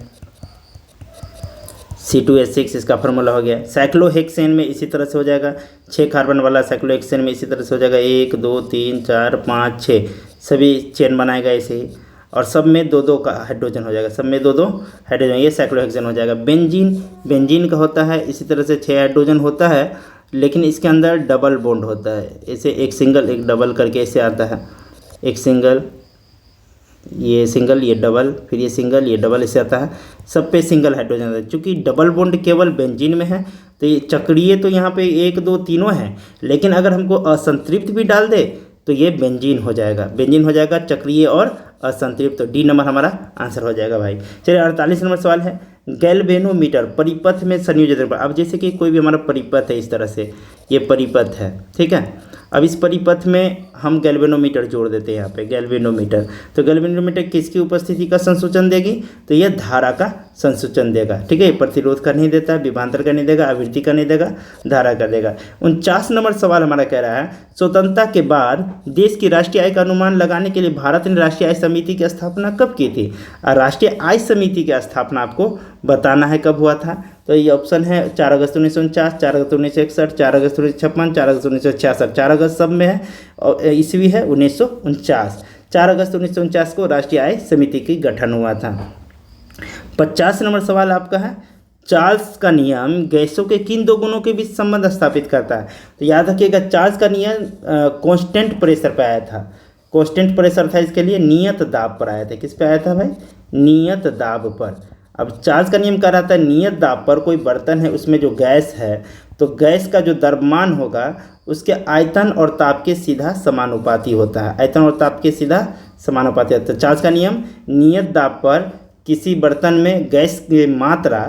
C2H6 इसका फार्मूला हो गया। साइक्लोहेक्सेन में इसी तरह से हो जाएगा, 6 कार्बन वाला साइक्लोहेक्सेन में इसी तरह से हो जाएगा, 1 2 3 4 5 6 सभी चेन बनाएगा ऐसे ही, और सब में 2-2 का हाइड्रोजन हो जाएगा, सब में 2-2 हाइड्रोजन, ये साइक्लोहेक्सेन हो जाएगा। बेंजीन का होता है इसी तरह से 6 हाइड्रोजन होता है, लेकिन इसके अंदर डबल बॉन्ड होता है, ऐसे एक सिंगल एक डबल करके ऐसे आता है, एक सिंगल ये डबल, फिर ये सिंगल ये डबल ऐसे आता है, सब पे सिंगल हाइड्रोजन आता है। चूँकि डबल बॉन्ड केवल बेंजीन में है तो ये चक्रीय तो यहाँ पे 1 2 तीनों हैं, लेकिन अगर हमको असंतृप्त भी डाल दे तो ये बेंजीन हो जाएगा, चक्रीय और असंतृप्त। तो डी नंबर हमारा आंसर हो जाएगा भाई। चलिए 48 नंबर सवाल है, गैल्वेनोमीटर परिपथ में संयोजित। अब जैसे कि कोई भी हमारा परिपथ है इस तरह से, ये परिपथ है, ठीक है। अब इस परिपथ में हम गैल्वेनोमीटर जोड़ देते हैं यहाँ पे, गैल्वेनोमीटर। तो गैल्वेनोमीटर किसकी उपस्थिति का संसूचन देगी? तो यह धारा का संसूचन देगा, ठीक है। प्रतिरोध का नहीं देता, विभवांतर का नहीं देगा, आवृत्ति का नहीं देगा, धारा का देगा। 49 नंबर सवाल हमारा कह रहा है, स्वतंत्रता के बाद देश की राष्ट्रीय आय का अनुमान लगाने के लिए भारत ने राष्ट्रीय आय समिति की स्थापना कब की थी? और राष्ट्रीय आय समिति की स्थापना आपको बताना है कब हुआ था। तो ये ऑप्शन है 4 अगस्त 1949, 4 अगस्त 1961, 4 अगस्त 1956, 4 अगस्त 1966। 4 अगस्त सब में है और ईस्वी है 1949। 4 अगस्त 1949 को राष्ट्रीय आय समिति की गठन हुआ था। 50 नंबर सवाल आपका है, चार्ल्स का नियम गैसों के किन 2 गुणों के बीच संबंध स्थापित करता है? तो याद रखिएगा, चार्ल्स का नियम कांस्टेंट प्रेशर पर आया था। कांस्टेंट प्रेशर था, इसके लिए नियत दाब पर आया था। किस पे आया था भाई? नियत दाब पर। अब चार्ल्स का नियम कह रहा था नियत दाब पर कोई बर्तन है, उसमें जो गैस है, तो गैस का जो द्रव्यमान होगा उसके आयतन और ताप के सीधा समानुपाती होता है, आयतन और ताप के सीधा समानुपाती होता है। चार्ल्स का नियम नियत दाब पर किसी बर्तन में गैस की मात्रा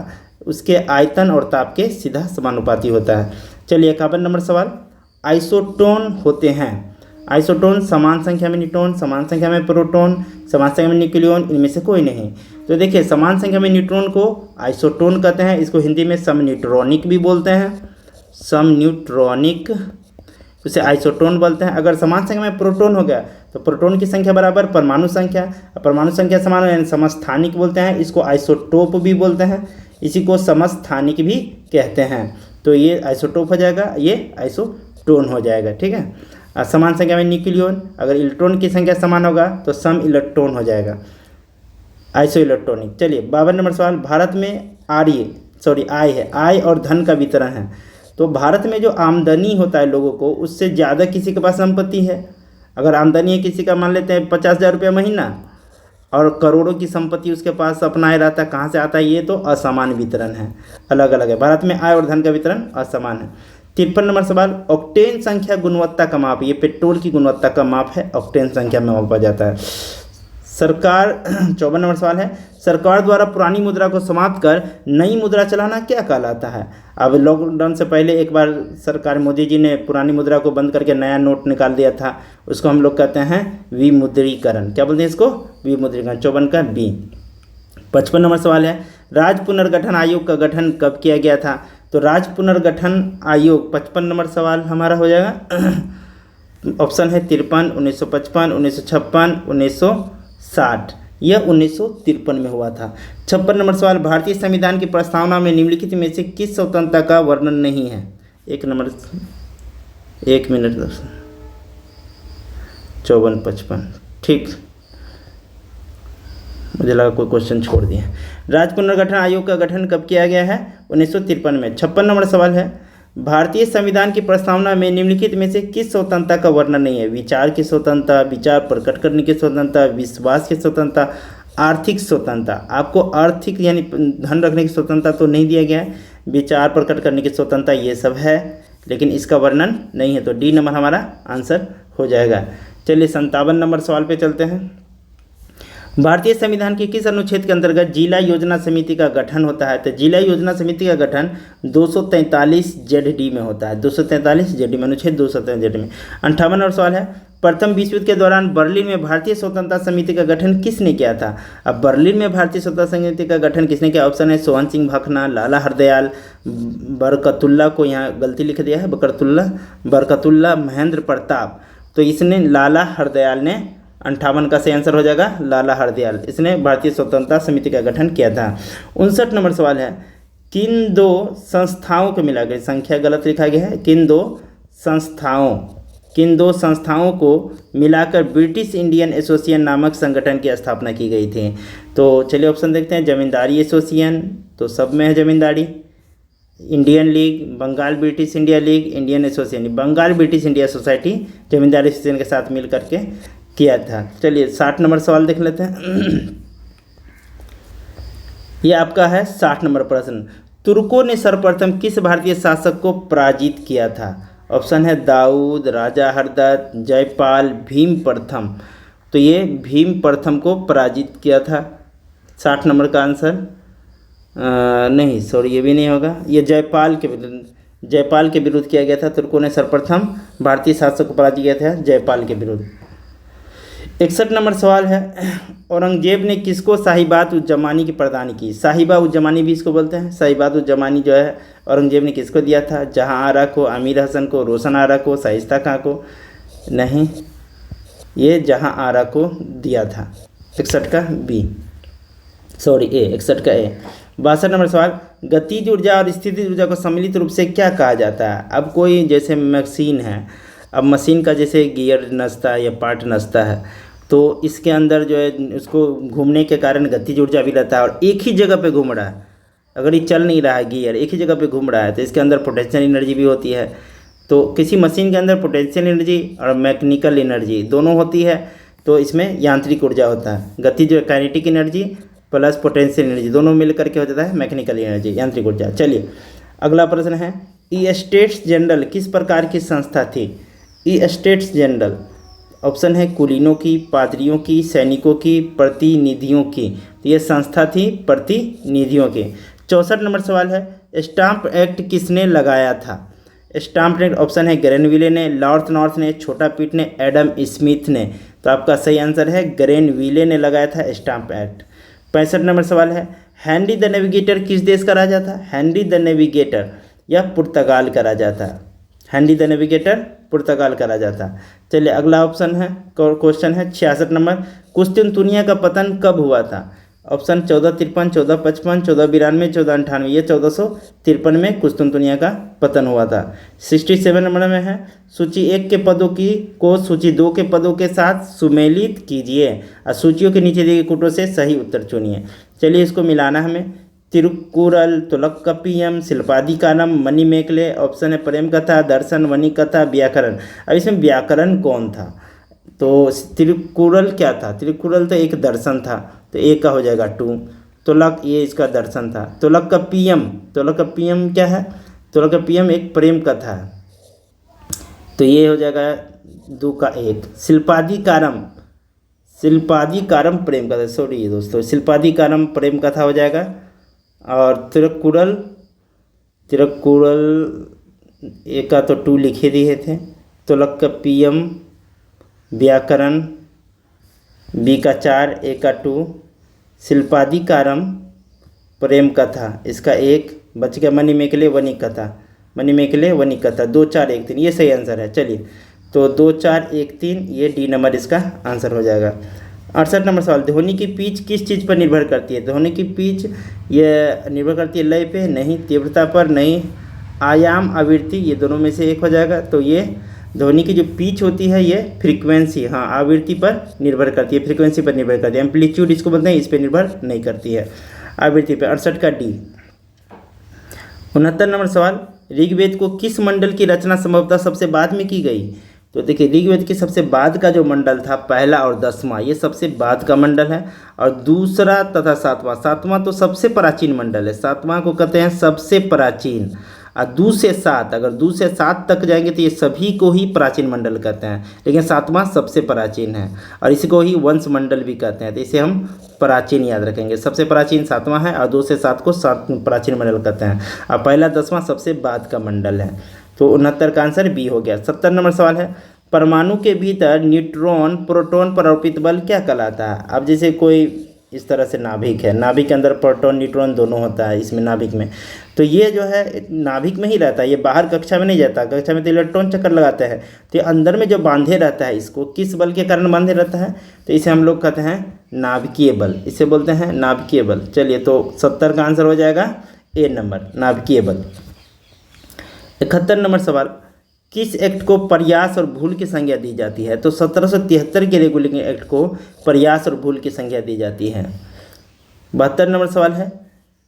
उसके आयतन और ताप के सीधा समानुपाती होता है। चलिए 51 नंबर सवाल, आइसोटोन होते हैं। आइसोटोन समान संख्या में न्यूट्रॉन, समान संख्या में प्रोटॉन, समान संख्या में न्यूक्लियन, इनमें से कोई नहीं। तो देखिए समान संख्या में न्यूट्रॉन को आइसोटोन कहते हैं, इसको हिंदी में समन्यूट्रॉनिक भी बोलते हैं, समन्यूट्रॉनिक, उसे आइसोटोन बोलते हैं। अगर समान संख्या में प्रोटॉन हो गया तो प्रोटॉन की संख्या बराबर परमाणु संख्या, परमाणु संख्या समान यानी समस्थानिक बोलते हैं, इसको आइसोटोप भी बोलते हैं, इसी को समस्थानिक भी कहते हैं। तो ये आइसोटोप हो जाएगा, ये आइसोटोन हो जाएगा, ठीक है। समान संख्या में न्यूक्लियन, अगर इलेक्ट्रॉन की संख्या समान होगा तो सम इलेक्ट्रॉन हो जाएगा, आइसो इलेक्ट्रॉनिक। चलिए 52 नंबर सवाल, भारत में आय है, आय और धन का वितरण है। तो भारत में जो आमदनी होता है लोगों को, उससे ज़्यादा किसी के पास संपत्ति है। अगर आमदनी है किसी का, मान लेते हैं 50,000 रुपया महीना, और करोड़ों की संपत्ति उसके पास अपनाए रहता है, कहाँ से आता है? ये तो असमान वितरण है, अलग अलग है। भारत में आय और धन का वितरण असमान है। 53 नंबर सवाल, ऑक्टेन संख्या गुणवत्ता का माप, ये पेट्रोल की गुणवत्ता का माप है, ऑक्टेन संख्या में मापा जाता है। सरकार 54 नंबर सवाल है, सरकार द्वारा पुरानी मुद्रा को समाप्त कर नई मुद्रा चलाना क्या कहलाता है? अब लॉकडाउन से पहले एक बार सरकार मोदी जी ने पुरानी मुद्रा को बंद करके नया नोट निकाल दिया था, उसको हम लोग कहते हैं विमुद्रीकरण। क्या बोलते हैं इसको? विमुद्रीकरण। 54 का बी। 55 नंबर सवाल है, राज्य पुनर्गठन आयोग का गठन कब किया गया था? तो राज्य पुनर्गठन आयोग 55 नंबर सवाल हमारा हो जाएगा, ऑप्शन है 53, 1955, 1956, 1960। यह 1953 में हुआ था। 56 नंबर सवाल, भारतीय संविधान की प्रस्तावना में निम्नलिखित में से किस स्वतंत्रता का वर्णन नहीं है? 1 मिनट 54-55, ठीक, मुझे लगा कोई क्वेश्चन छोड़ दिया। राज्य पुनर्गठन आयोग का गठन कब किया गया है? 1953 में। 56 नंबर सवाल है, भारतीय संविधान की प्रस्तावना में निम्नलिखित में से किस स्वतंत्रता का वर्णन नहीं है? विचार की स्वतंत्रता, विचार प्रकट करने की स्वतंत्रता, विश्वास की स्वतंत्रता, आर्थिक स्वतंत्रता। आपको आर्थिक यानी धन रखने की स्वतंत्रता तो नहीं दिया गया है, विचार प्रकट करने की स्वतंत्रता ये सब है, लेकिन इसका वर्णन नहीं है। तो डी नंबर हमारा आंसर हो जाएगा। चलिए 57 नंबर सवाल पे चलते हैं। भारतीय संविधान के किस अनुच्छेद के अंतर्गत जिला योजना समिति का गठन होता है? तो जिला योजना समिति का गठन 243 जेड में होता है। 243 जेड में, अनुच्छेद 243 जेड में। 58 और सवाल है, प्रथम विश्व युद्ध के दौरान बर्लिन में भारतीय स्वतंत्रता समिति का गठन किसने किया था? अब बर्लिन में भारतीय स्वतंत्रता समिति का गठन किसने किया? ऑप्शन है सोहन सिंह भाखना, लाला हरदयाल, बरकतुल्ला को यहाँ गलती लिख दिया है, बरकतुल्ला, महेंद्र प्रताप। तो इसने लाला हरदयाल ने 58 का सही आंसर हो जाएगा लाला हरदयाल, इसने भारतीय स्वतंत्रता समिति का गठन किया था। 59 नंबर सवाल है, किन दो संस्थाओं को मिलाकर, संख्या गलत लिखा गया है, किन दो संस्थाओं को मिलाकर ब्रिटिश इंडियन एसोसिएशन नामक संगठन की स्थापना की गई थी? तो चलिए ऑप्शन देखते हैं। जमींदारी एसोसिएशन, तो सब में है zamindari. Indian league, Bengal British India league, Indian association, Bengal British India society zamindari association के साथ मिल करके किया था। चलिए 60 नंबर सवाल देख लेते हैं। ये आपका है 60 नंबर प्रश्न। तुर्कों ने सर्वप्रथम किस भारतीय शासक को पराजित किया था? ऑप्शन है दाऊद, राजा हरदत्त, जयपाल, भीम प्रथम। तो ये भीम प्रथम को पराजित किया था। 60 नंबर का आंसर नहीं, सॉरी, ये भी नहीं होगा। ये जयपाल के विरुद्ध किया गया था। तुर्कों ने सर्वप्रथम भारतीय शासक को पराजित किया था जयपाल के विरुद्ध। 61 नंबर सवाल है, औरंगजेब ने किसको साहिबात उज जमानी की प्रदान की? साहिबा उज जमानी भी इसको बोलते हैं। साहिबात उज जमानी जो है औरंगजेब ने किसको दिया था? जहां आरा को, आमिर हसन को, रोशन आरा को, शाइस्ता खां को? नहीं, ये जहां आरा को दिया था। 61 का बी, सॉरी ए, 61 का ए। 62 नंबर सवाल, गतिज ऊर्जा और स्थितिज ऊर्जा को सम्मिलित रूप से क्या कहा जाता है? अब कोई जैसे मशीन है, अब मशीन का जैसे गियर नसता है या पार्ट नसता है, तो इसके अंदर जो है उसको घूमने के कारण गतिज ऊर्जा भी रहता है और एक ही जगह पे घूम रहा है। अगर ये चल नहीं रहा है, गियर एक ही जगह पे घूम रहा है, तो इसके अंदर पोटेंशियल एनर्जी भी होती है। तो किसी मशीन के अंदर पोटेंशियल एनर्जी और मैकेनिकल एनर्जी दोनों होती है, तो इसमें यांत्रिक ऊर्जा होता है। गतिज kinetic energy plus potential energy दोनों मिल करके हो जाता है मैकेनिकल एनर्जी, यांत्रिक ऊर्जा। चलिए अगला प्रश्न है, ई स्टेट्स जनरल किस प्रकार की संस्था थी? ई स्टेट्स जनरल, ऑप्शन है कुलीनों की, पादरियों की, सैनिकों की, प्रतिनिधियों की। तो ये संस्था थी प्रतिनिधियों की। 64 नंबर सवाल है, स्टाम्प एक्ट किसने लगाया था? स्टाम्प एक्ट, ऑप्शन है ग्रेनविले ने, लॉर्ड नॉर्थ ने, छोटा पीट ने, एडम स्मिथ ने। तो आपका सही आंसर है ग्रेनविले ने लगाया था स्टाम्प एक्ट। 65 नंबर सवाल है, हेनरी द नेविगेटर किस देश का राजा था? हेनरी द नेविगेटर या पुर्तगाल का राजा था। हेनरी द नेविगेटर पुर्तगाल का राजा था। चलिए अगला ऑप्शन है, क्वेश्चन है 66 नंबर, कुस्तुनतुनिया का पतन कब हुआ था? ऑप्शन 1453, 1455, 1492, 1498। ये 1453 में कुस्तुनतुनिया का पतन हुआ था। 67 नंबर में है, सूची 1 के पदों को सूची 2 के पदों के साथ सुमेलित कीजिए और सूचियों के नीचे दिए गए कोटों से सही उत्तर चुनिए। चलिए इसको मिलाना हमें। तिरुक्कुरल, तुलक्कपियम, शिल्पादिकारम, मणिमेखले। ऑप्शन है प्रेम कथा, दर्शन, वनी कथा, व्याकरण। अब इसमें व्याकरण कौन था? तो तिरुक्कुरल क्या था? तिरुक्कुरल तो एक दर्शन था, तो एक का हो जाएगा 2। तुलक, ये इसका दर्शन था। तुलक्कपियम क्या है? तुलक्कपियम एक प्रेम कथा है, तो ये हो जाएगा 2 का 1। शिल्पादिकारम प्रेम कथा, सॉरी दोस्तों, शिल्पादिकारम प्रेम कथा हो जाएगा। और तिरुक्कुरल एक का तो 2 लिखे दिए थे। तुलक्कपियम व्याकरण, बी का 4, ए का 2। शिल्पादिकारम प्रेम कथा, इसका 1 बच गया। मणिमेखले वनी कथा, 2, 4, 1, 3, ये सही आंसर है। चलिए तो 2, 4, 1, 3 ये डी नंबर इसका आंसर हो जाएगा। 68 नंबर सवाल, ध्वनि की पिच किस चीज़ पर निर्भर करती है? ध्वनि की पिच ये निर्भर करती है लय पे, नहीं। तीव्रता पर, नहीं। आयाम, आवृत्ति, ये दोनों में से एक हो जाएगा। तो ये ध्वनि की जो पिच होती है ये फ्रीक्वेंसी, हाँ, आवृत्ति पर निर्भर करती है, फ्रीक्वेंसी पर निर्भर करती है। एम्पलीट्यूड इसको बोलते हैं, इस पर निर्भर नहीं करती है, आवृत्ति पर। 68 का डी। 69 नंबर सवाल, ऋग्वेद को किस मंडल की रचना संभवतः सबसे बाद में की गई? तो देखिए ऋग्वेद के सबसे बाद का जो मंडल था, पहला और 10वां, ये सबसे बाद का मंडल है। और दूसरा तथा 7वां तो सबसे प्राचीन मंडल है। 7वां को कहते हैं सबसे प्राचीन, और 2 से 7, अगर 2 से 7 तक जाएंगे तो ये सभी को ही प्राचीन मंडल कहते हैं, लेकिन 7वां सबसे प्राचीन है और इसी को ही वंश मंडल भी कहते हैं। तो इसे हम प्राचीन याद रखेंगे, सबसे प्राचीन 7वां है और 2 से 7 को 7 प्राचीन मंडल कहते हैं और पहला 10वां सबसे बाद का मंडल है। तो 69 का आंसर बी हो गया। 70 नंबर सवाल है, परमाणु के भीतर न्यूट्रॉन प्रोटॉन पर आरोपित बल क्या कहलाता है। अब जैसे कोई इस तरह से नाभिक है, नाभिक के अंदर प्रोटॉन न्यूट्रॉन दोनों होता है इसमें नाभिक में, तो ये जो है नाभिक में ही रहता है, ये बाहर कक्षा में नहीं जाता। कक्षा में तो इलेक्ट्रॉन चक्कर लगाते हैं, तो ये अंदर में जो बांधे रहता है, इसको किस बल के कारण बांधे रहता है, तो इसे हम लोग कहते हैं नाभिकीय बल, इसे बोलते हैं नाभिकीय बल। चलिए तो 70 का आंसर हो जाएगा ए नंबर, नाभिकीय बल। 71 नंबर सवाल, किस एक्ट को प्रयास और भूल की संज्ञा दी जाती है। तो 1773 के रेगुलेटिंग एक्ट को प्रयास और भूल की संज्ञा दी जाती है। 72 नंबर सवाल है,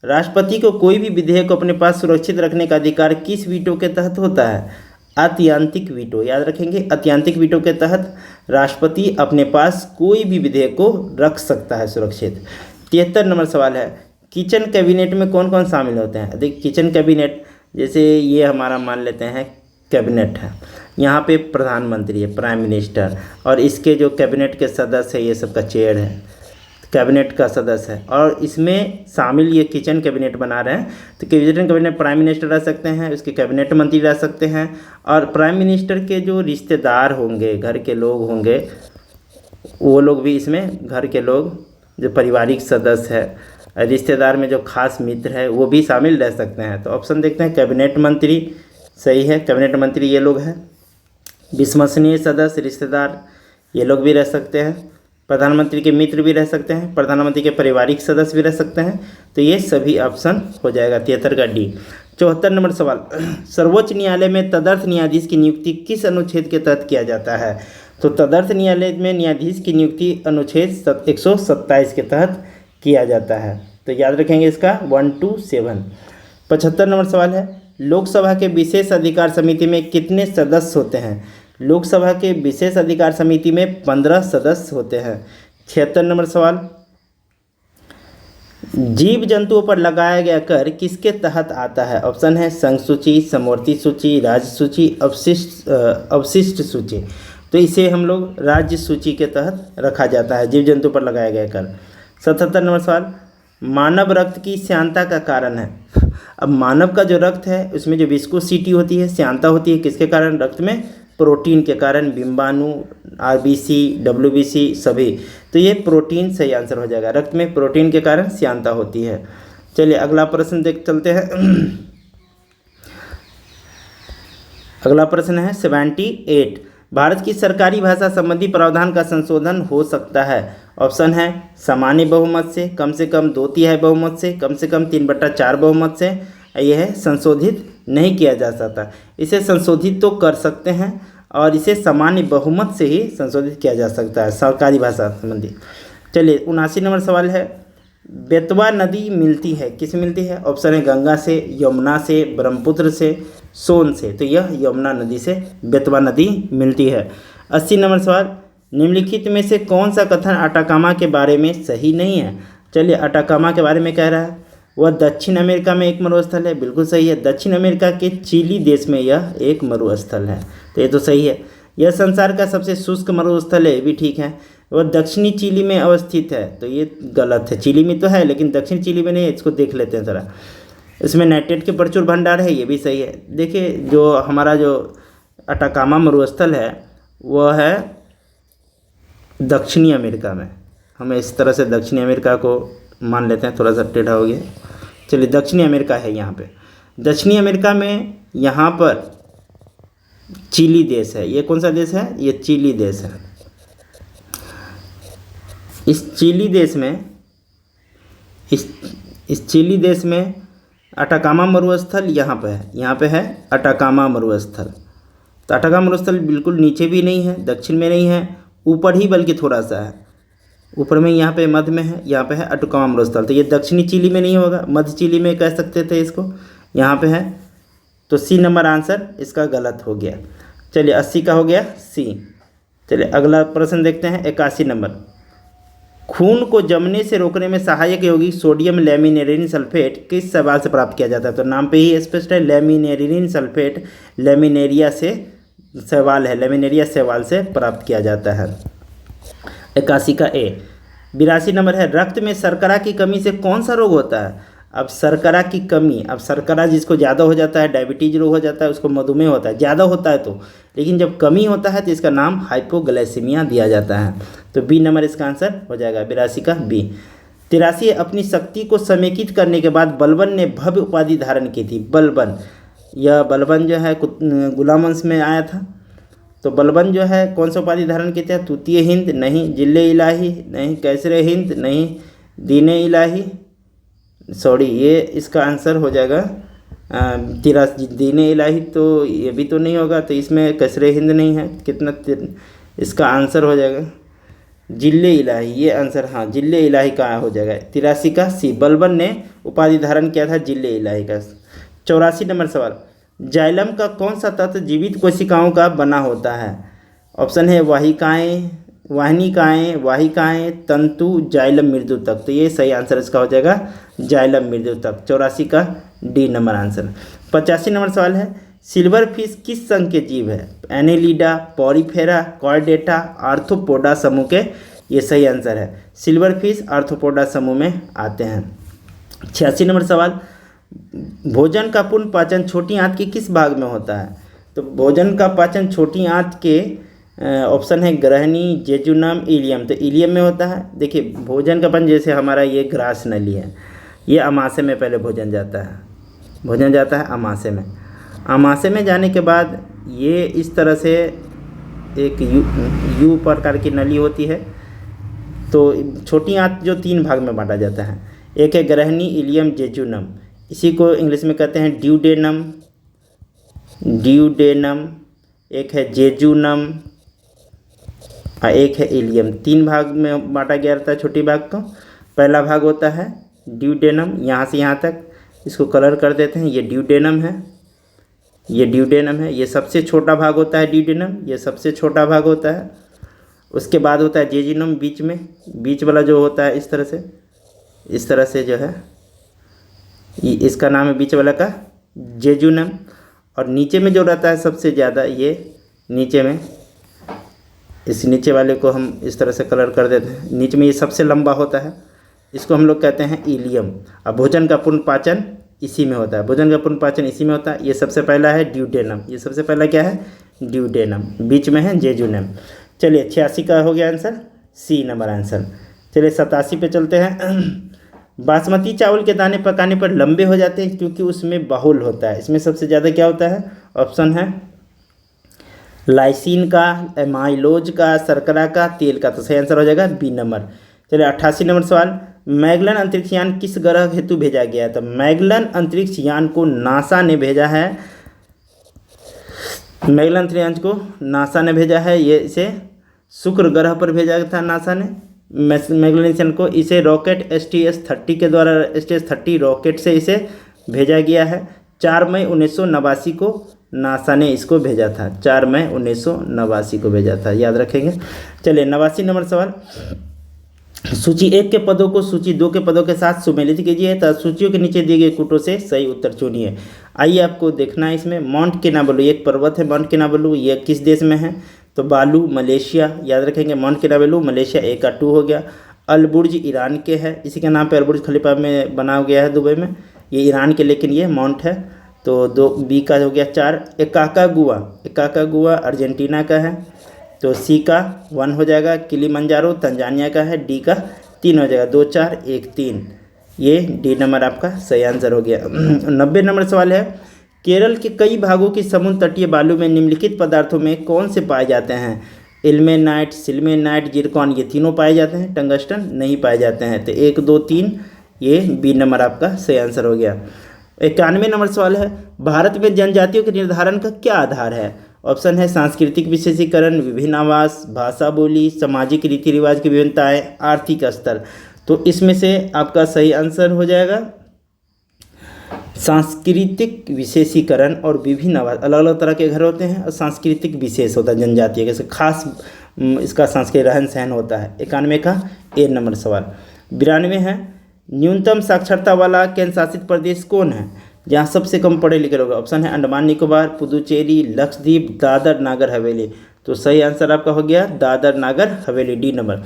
राष्ट्रपति को कोई भी विधेयक को अपने पास सुरक्षित रखने का अधिकार किस वीटो के तहत होता है। अत्यंतिक वीटो, याद रखेंगे, अत्यंतिक वीटो के तहत राष्ट्रपति अपने पास कोई भी विधेयक को रख सकता है सुरक्षित। 73 नंबर सवाल है, किचन कैबिनेट में कौन कौन शामिल होते हैं। देखिए किचन कैबिनेट, जैसे ये हमारा मान लेते हैं कैबिनेट है, यहाँ पे प्रधानमंत्री है, प्राइम मिनिस्टर, और इसके जो कैबिनेट के सदस्य है ये सबका चेयर है, कैबिनेट का सदस्य है, और इसमें शामिल ये किचन कैबिनेट बना रहे हैं। तो किचन कैबिनेट प्राइम मिनिस्टर रह सकते हैं, उसके कैबिनेट मंत्री रह सकते हैं, और प्राइम मिनिस्टर के जो रिश्तेदार होंगे, घर के लोग होंगे, वो लोग भी इसमें, घर के लोग जो पारिवारिक सदस्य है, रिश्तेदार में जो खास मित्र है वो भी शामिल रह सकते हैं। तो ऑप्शन देखते हैं, कैबिनेट मंत्री सही है, कैबिनेट मंत्री ये लोग हैं। विश्वसनीय सदस्य, रिश्तेदार, ये लोग भी रह सकते हैं। प्रधानमंत्री के मित्र भी रह सकते हैं, प्रधानमंत्री के पारिवारिक सदस्य भी रह सकते हैं। तो ये सभी ऑप्शन हो जाएगा 73 का डी। 74 नंबर सवाल, सर्वोच्च न्यायालय में तदर्थ न्यायाधीश की नियुक्ति किस अनुच्छेद के तहत किया जाता है। तो तदर्थ न्यायालय में न्यायाधीश की नियुक्ति अनुच्छेद 127 के तहत किया जाता है। तो याद रखेंगे इसका 1 to 7। 75 नंबर सवाल है, लोकसभा के विशेष अधिकार समिति में कितने सदस्य होते हैं। लोकसभा के विशेष अधिकार समिति में 15 सदस्य होते हैं। 76 नंबर सवाल, जीव जंतुओं पर लगाया गया कर किसके तहत आता है। ऑप्शन है संघ सूची, समवर्ती सूची, राज्य सूची, अवशिष्ट सूची। तो इसे हम लोग राज्य सूची के तहत रखा जाता है, जीव जंतु पर लगाया गया कर। 77 नंबर सवाल, मानव रक्त की श्यानता का कारण है। अब मानव का जो रक्त है उसमें जो विस्कोसिटी होती है, श्यानता होती है, किसके कारण, रक्त में प्रोटीन के कारण, बिंबाणु, आरबीसी, डब्ल्यूबीसी सभी। तो ये प्रोटीन सही आंसर हो जाएगा, रक्त में प्रोटीन के कारण श्यानता होती है। चलिए अगला प्रश्न देख चलते हैं। अगला प्रश्न है 78, भारत की सरकारी भाषा संबंधी प्रावधान का संशोधन हो सकता है। ऑप्शन है सामान्य बहुमत से कम 2/3 बहुमत से कम 3/4 बहुमत से, यह है संशोधित नहीं किया जा सकता। इसे संशोधित तो कर सकते हैं और इसे सामान्य बहुमत से ही संशोधित किया जा सकता है सरकारी भाषा संबंधी। चलिए 79 नंबर सवाल है, बेतवा नदी मिलती है, किस मिलती है। ऑप्शन है गंगा से, यमुना से, ब्रह्मपुत्र से, सोन से। तो यह यमुना नदी से बेतवा नदी मिलती है। 80 नंबर सवाल, निम्नलिखित में से कौन सा कथन अटाकामा के बारे में सही नहीं है। चलिए अटाकामा के बारे में कह रहा है वह दक्षिण अमेरिका में एक मरुस्थल है, बिल्कुल सही है। दक्षिण अमेरिका के चिली देश में यह एक मरुस्थल है, तो ये तो सही है। यह संसार का सबसे शुष्क मरुस्थल है, ये भी ठीक है। वह दक्षिणी चिली में अवस्थित है, तो ये गलत है। चिली में तो है लेकिन दक्षिण चिली में नहीं है, इसको देख लेते हैं ज़रा। इसमें नाइट्रेट के प्रचुर भंडार है, ये भी सही है। देखिए जो हमारा जो अटाकामा मरुस्थल है वह है दक्षिणी अमेरिका में, हमें इस तरह से दक्षिणी अमेरिका को मान लेते हैं, थोड़ा सा टेढ़ा हो गया। चलिए दक्षिणी अमेरिका है यहाँ पे, दक्षिणी अमेरिका में यहाँ पर चिली देश है। ये कौन सा देश है, ये चिली देश है। इस चिली देश में अटाकामा मरुस्थल यहाँ पे है, यहाँ पे है अटाकामा मरुस्थल। तो अटाकामा मरुस्थल बिल्कुल नीचे भी नहीं है, दक्षिण में नहीं है, ऊपर ही बल्कि थोड़ा सा है, ऊपर में यहाँ पे मध्य में है, यहाँ पे है अटाकामा मरुस्थल। तो ये दक्षिणी चिली में नहीं होगा, मध्य चिली में कह सकते थे इसको, यहाँ पे है। तो सी नंबर आंसर इसका गलत हो गया। चलिए 80 का हो गया सी। चलिए अगला प्रश्न देखते हैं 81 नंबर। खून को जमने से रोकने में सहायक यौगिक सोडियम लैमिनेरिन सल्फेट किस शैवाल से प्राप्त किया जाता है? तो नाम पे ही स्पष्ट है, लैमिनेरिन सल्फेट लैमिनेरिया से शैवाल है, लैमिनेरिया शैवाल से प्राप्त किया जाता है। 81 का ए। 82 नंबर है, रक्त में शर्करा की कमी से कौन सा रोग होता है? अब शर्करा की कमी, अब शर्करा जिसको ज़्यादा हो जाता है डायबिटीज रोग हो जाता है, उसको मधुमेह होता है, ज़्यादा होता है तो, लेकिन जब कमी होता है तो इसका नाम हाइपोग्लाइसीमिया दिया जाता है। तो बी नंबर इसका आंसर हो जाएगा, 82 का बी। 83, अपनी शक्ति को समेकित करने के बाद बलबन ने भव्य उपाधि धारण की थी। बलबन, यह बलबन जो है गुलाम वंश में आया था। तो बलबन जो है कौन सा उपाधि धारण किए थे? तूतीय हिंद नहीं, जिले इलाही नहीं, कैसरे हिंद नहीं, दीने इलाही, सॉरी ये इसका आंसर हो जाएगा 83। दीने इलाही तो ये भी तो नहीं होगा, तो इसमें कैसरे हिंद नहीं है, कितना इसका आंसर हो जाएगा जिले इलाही, ये आंसर, हाँ जिले इलाही का हो जाएगा। 83 का सी, बलबन ने उपाधि धारण किया था जिले इलाही का। 84 नंबर सवाल, जाइलम का कौन सा तत्व जीवित कोशिकाओं का बना होता है? ऑप्शन है वाहिकाएं, वाहिनिकाएं, वाहिकाएं, तंतु, जाइलम मृदुतक। तो ये सही आंसर इसका हो जाएगा जाइलम मृदुतक। 84 का डी नंबर आंसर। 85 नंबर सवाल है, सिल्वर फिश किस संघ के जीव है? एनेलिडा, पॉरीफेरा, कॉर्डेटा, आर्थ्रोपोडा समूह के, ये सही आंसर है। सिल्वर फिश आर्थ्रोपोडा समूह में आते हैं। 86 नंबर सवाल, भोजन का पूर्ण पाचन छोटी आंत के किस भाग में होता है? तो भोजन का पाचन छोटी आंत के ऑप्शन है ग्रहणी, जेजुनम, इलियम। तो इलियम में होता है। देखिए भोजन का पाचन, जैसे हमारा ये ग्रास नली है, ये अमाशय में पहले भोजन जाता है, भोजन जाता है अमाशय में। अमाशय में जाने के बाद ये इस तरह से एक यू प्रकार की नली होती है। तो छोटी आंत जो 3 भाग में बांटा जाता है, एक है ग्रहणी, इलियम, जेजुनम। इसी को इंग्लिश में कहते हैं ड्यूडेनम, ड्यूडेनम, एक है जेजुनम और एक है इलियम। 3 भाग में बांटा गया रहता है छोटी भाग को। पहला भाग होता है ड्यूडेनम, यहाँ से यहाँ तक, इसको कलर कर देते हैं, ये ड्यूडेनम है, ये ड्यूडेनम है, ये सबसे छोटा भाग होता है ड्यूडेनम, ये सबसे छोटा भाग होता है। उसके बाद होता है जेजुनम, बीच में, बीच वाला जो होता है इस तरह से जो है, इसका नाम है बीच वाला का जेजुनम। और नीचे में जो रहता है सबसे ज़्यादा, ये नीचे में, इस नीचे वाले को हम इस तरह से कलर कर देते हैं, नीचे में ये सबसे लंबा होता है, इसको हम लोग कहते हैं इलियम। अब भोजन का पूर्ण पाचन इसी में होता है, भोजन का पूर्ण पाचन इसी में होता है। ये सबसे पहला है ड्यूडेनम, ये सबसे पहला क्या है? ड्यूडेनम, बीच में है जेजुनम। चलिए 86 का हो गया आंसर, सी नंबर आंसर। चलिए 87 पे चलते हैं। बासमती चावल के दाने पकाने पर लंबे हो जाते हैं क्योंकि उसमें बाहुल होता है। इसमें सबसे ज़्यादा क्या होता है? ऑप्शन है लाइसिन का, एमाइलोज का, शर्करा का, तेल का। तो सही आंसर हो जाएगा बी नंबर। चलिए 88 नंबर सवाल, मैगलन अंतरिक्ष यान किस ग्रह हेतु भेजा गया है? तो मैगलन अंतरिक्ष यान को नासा ने भेजा है, मैगलन अंतरिक्ष यान को नासा ने भेजा है। ये इसे शुक्र ग्रह पर भेजा था नासा ने मैगलन मिशन को। इसे रॉकेट STS-30 के द्वारा, STS-30 रॉकेट से इसे भेजा गया है। 4 मई 1989 को नासा ने इसको भेजा था, 4 मई 1989 को भेजा था, याद रखेंगे। चलिए 89 नंबर सवाल, सूची 1 के पदों को सूची 2 के पदों के साथ सुमेलित कीजिए तथा सूचियों के नीचे दिए गए कूटों से सही उत्तर चुनिए। आइए आपको देखना है इसमें। माउंट किनाबालू, एक पर्वत है माउंट किनाबालू, ये किस देश में है? तो बालू मलेशिया, याद रखेंगे। माउंट किनाबालू मलेशिया, ए का 2 हो गया। अलबुर्ज ईरान के है, इसी के नाम पे अलबुर्ज खलीफा में बना गया है दुबई में, ये ईरान के, लेकिन ये माउंट है। तो 2 बी का हो गया 4। एकाकागुआ, एकाकागुआ अर्जेंटीना का है, तो सी का 1 हो जाएगा। किलिमंजारो तंजानिया का है, डी का 3 हो जाएगा। 2 4 1 3, ये डी नंबर आपका सही आंसर हो गया। 90 नंबर सवाल है, केरल के कई भागों की समुद्र तटीय बालू में निम्नलिखित पदार्थों में कौन से पाए जाते हैं? इल्मेनाइट, सिल्मेनाइट, जिरकॉन, ये तीनों पाए जाते हैं, टंगस्टन नहीं पाए जाते हैं। तो 1 2 3, ये बी नंबर आपका सही आंसर हो गया। 91 नंबर सवाल है, भारत में जनजातियों के निर्धारण का क्या आधार है? ऑप्शन है सांस्कृतिक विशेषीकरण, विभिन्न आवास, भाषा बोली, सामाजिक रीति रिवाज की विभिन्नताएं, आर्थिक स्तर। तो इसमें से आपका सही आंसर हो जाएगा सांस्कृतिक विशेषीकरण और विभिन्न आवास, अलग अलग तरह के घर होते हैं और सांस्कृतिक विशेष होता है, जनजातीय जैसे खास इसका सांस्कृतिक रहन सहन होता है। 91 का ए नंबर सवाल। 92 है, न्यूनतम साक्षरता वाला केंद्र शासित प्रदेश कौन है, जहाँ सबसे कम पढ़े लिखे लोग। ऑप्शन है अंडमान निकोबार, पुदुचेरी, लक्षद्वीप, दादर नागर हवेली। तो सही आंसर आपका हो गया दादर नागर हवेली, डी नंबर।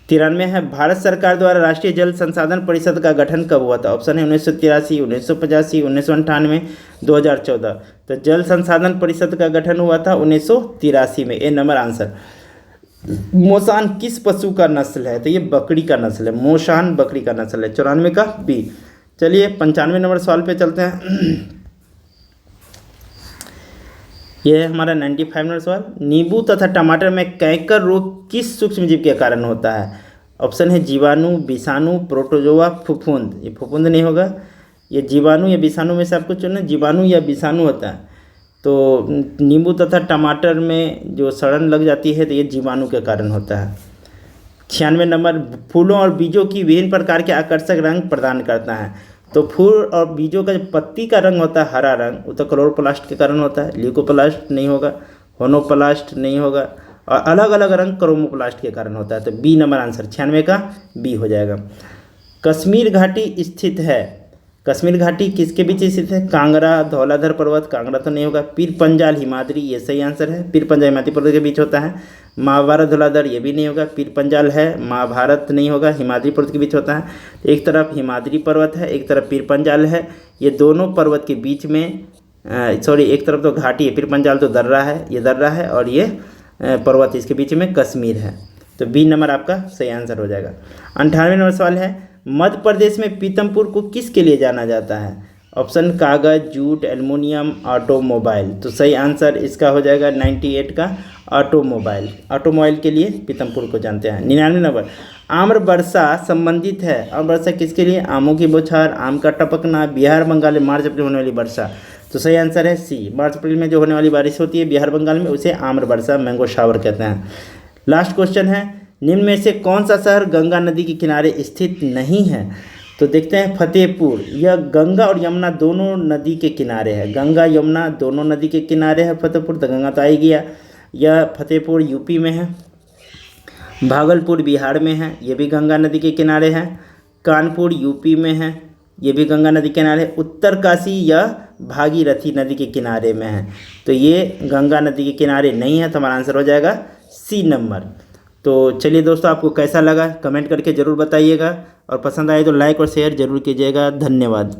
93 है, भारत सरकार द्वारा राष्ट्रीय जल संसाधन परिषद का गठन कब हुआ था। ऑप्शन है 1983, 1985, 1998, 2014। तो जल संसाधन परिषद का गठन हुआ था 1983 में, ए नंबर आंसर। मोसान किस पशु का नस्ल है, तो ये बकरी का नस्ल है, मोशान बकरी का नस्ल है। 94 का बी। चलिए 95 नंबर सवाल पे चलते हैं। ये है हमारा 95 नंबर सवाल। नींबू तथा टमाटर में कैंकर रोग किस सूक्ष्मजीव के कारण होता है। ऑप्शन है जीवाणु, विषाणु, प्रोटोजोआ, फफूंद। ये फफूंद नहीं होगा, ये जीवाणु या विषाणु में से आपको चुनना, जीवाणु या विषाणु होता है। तो नींबू तथा टमाटर में जो सड़न लग जाती है तो ये जीवाणु के कारण होता है। 96 नंबर, फूलों और बीजों की विभिन्न प्रकार के आकर्षक रंग प्रदान करता है। तो फूल और बीजों का जो पत्ती का रंग होता है हरा रंग, वो तो क्लोरोप्लास्ट के कारण होता है, ल्यूकोप्लास्ट नहीं होगा, होनोप्लास्ट नहीं होगा, और अलग अलग रंग क्रोमोप्लास्ट के कारण होता है। तो बी नंबर आंसर 96 का बी हो जाएगा। कश्मीर घाटी स्थित है, कश्मीर घाटी किसके बीच स्थित है। कांगड़ा, धौलाधर पर्वत, कांगड़ा तो नहीं होगा। पीर पंजाल हिमाद्री, ये सही आंसर है, पीर पंजाल हिमाद्री पर्वत के बीच होता है। महाभारत धौलाधर, ये भी नहीं होगा, पीर पंजाल है, महाभारत नहीं होगा, हिमाद्री पर्वत के बीच होता है। एक तरफ हिमाद्री पर्वत है, एक तरफ पीर पंजाल है, ये दोनों पर्वत के बीच में एक तरफ तो घाटी है, पीर पंजाल तो दर्रा है, ये दर्रा है, और ये पर्वत इसके बीच में कश्मीर है। तो बी नंबर आपका सही आंसर हो जाएगा। 98 नंबर सवाल है, मध्य प्रदेश में पीतमपुर को किसके लिए जाना जाता है। ऑप्शन कागज, जूट, एल्युमिनियम, ऑटोमोबाइल। तो सही आंसर इसका हो जाएगा 98 का ऑटोमोबाइल, ऑटोमोबाइल के लिए पीतमपुर को जानते हैं। 99 नंबर, आम्र वर्षा संबंधित है। आम्र वर्षा किसके लिए, आमों की बौछार, आम का टपकना, बिहार बंगाल में मार्च अप्रैल होने वाली वर्षा। तो सही आंसर है सी, मार्च अप्रैल में जो होने वाली बारिश होती है बिहार बंगाल में, उसे आम्र वर्षा, मैंगो शावर कहते हैं। लास्ट क्वेश्चन है, निम्न में से कौन सा शहर गंगा नदी के किनारे स्थित नहीं है। तो देखते हैं फतेहपुर, यह गंगा और यमुना दोनों नदी के किनारे है, गंगा यमुना दोनों नदी के किनारे है फतेहपुर, तो गंगा तो आ ही गया। यह फतेहपुर यूपी में है, भागलपुर बिहार में है, ये भी गंगा नदी के किनारे है। कानपुर यूपी में है, ये भी गंगा नदी के किनारे है। उत्तरकाशी या भागीरथी नदी के किनारे में है, तो ये गंगा नदी के किनारे नहीं है, तो हमारा आंसर हो जाएगा सी नंबर। तो चलिए दोस्तों, आपको कैसा लगा कमेंट करके ज़रूर बताइएगा, और पसंद आए तो लाइक और शेयर ज़रूर कीजिएगा। धन्यवाद।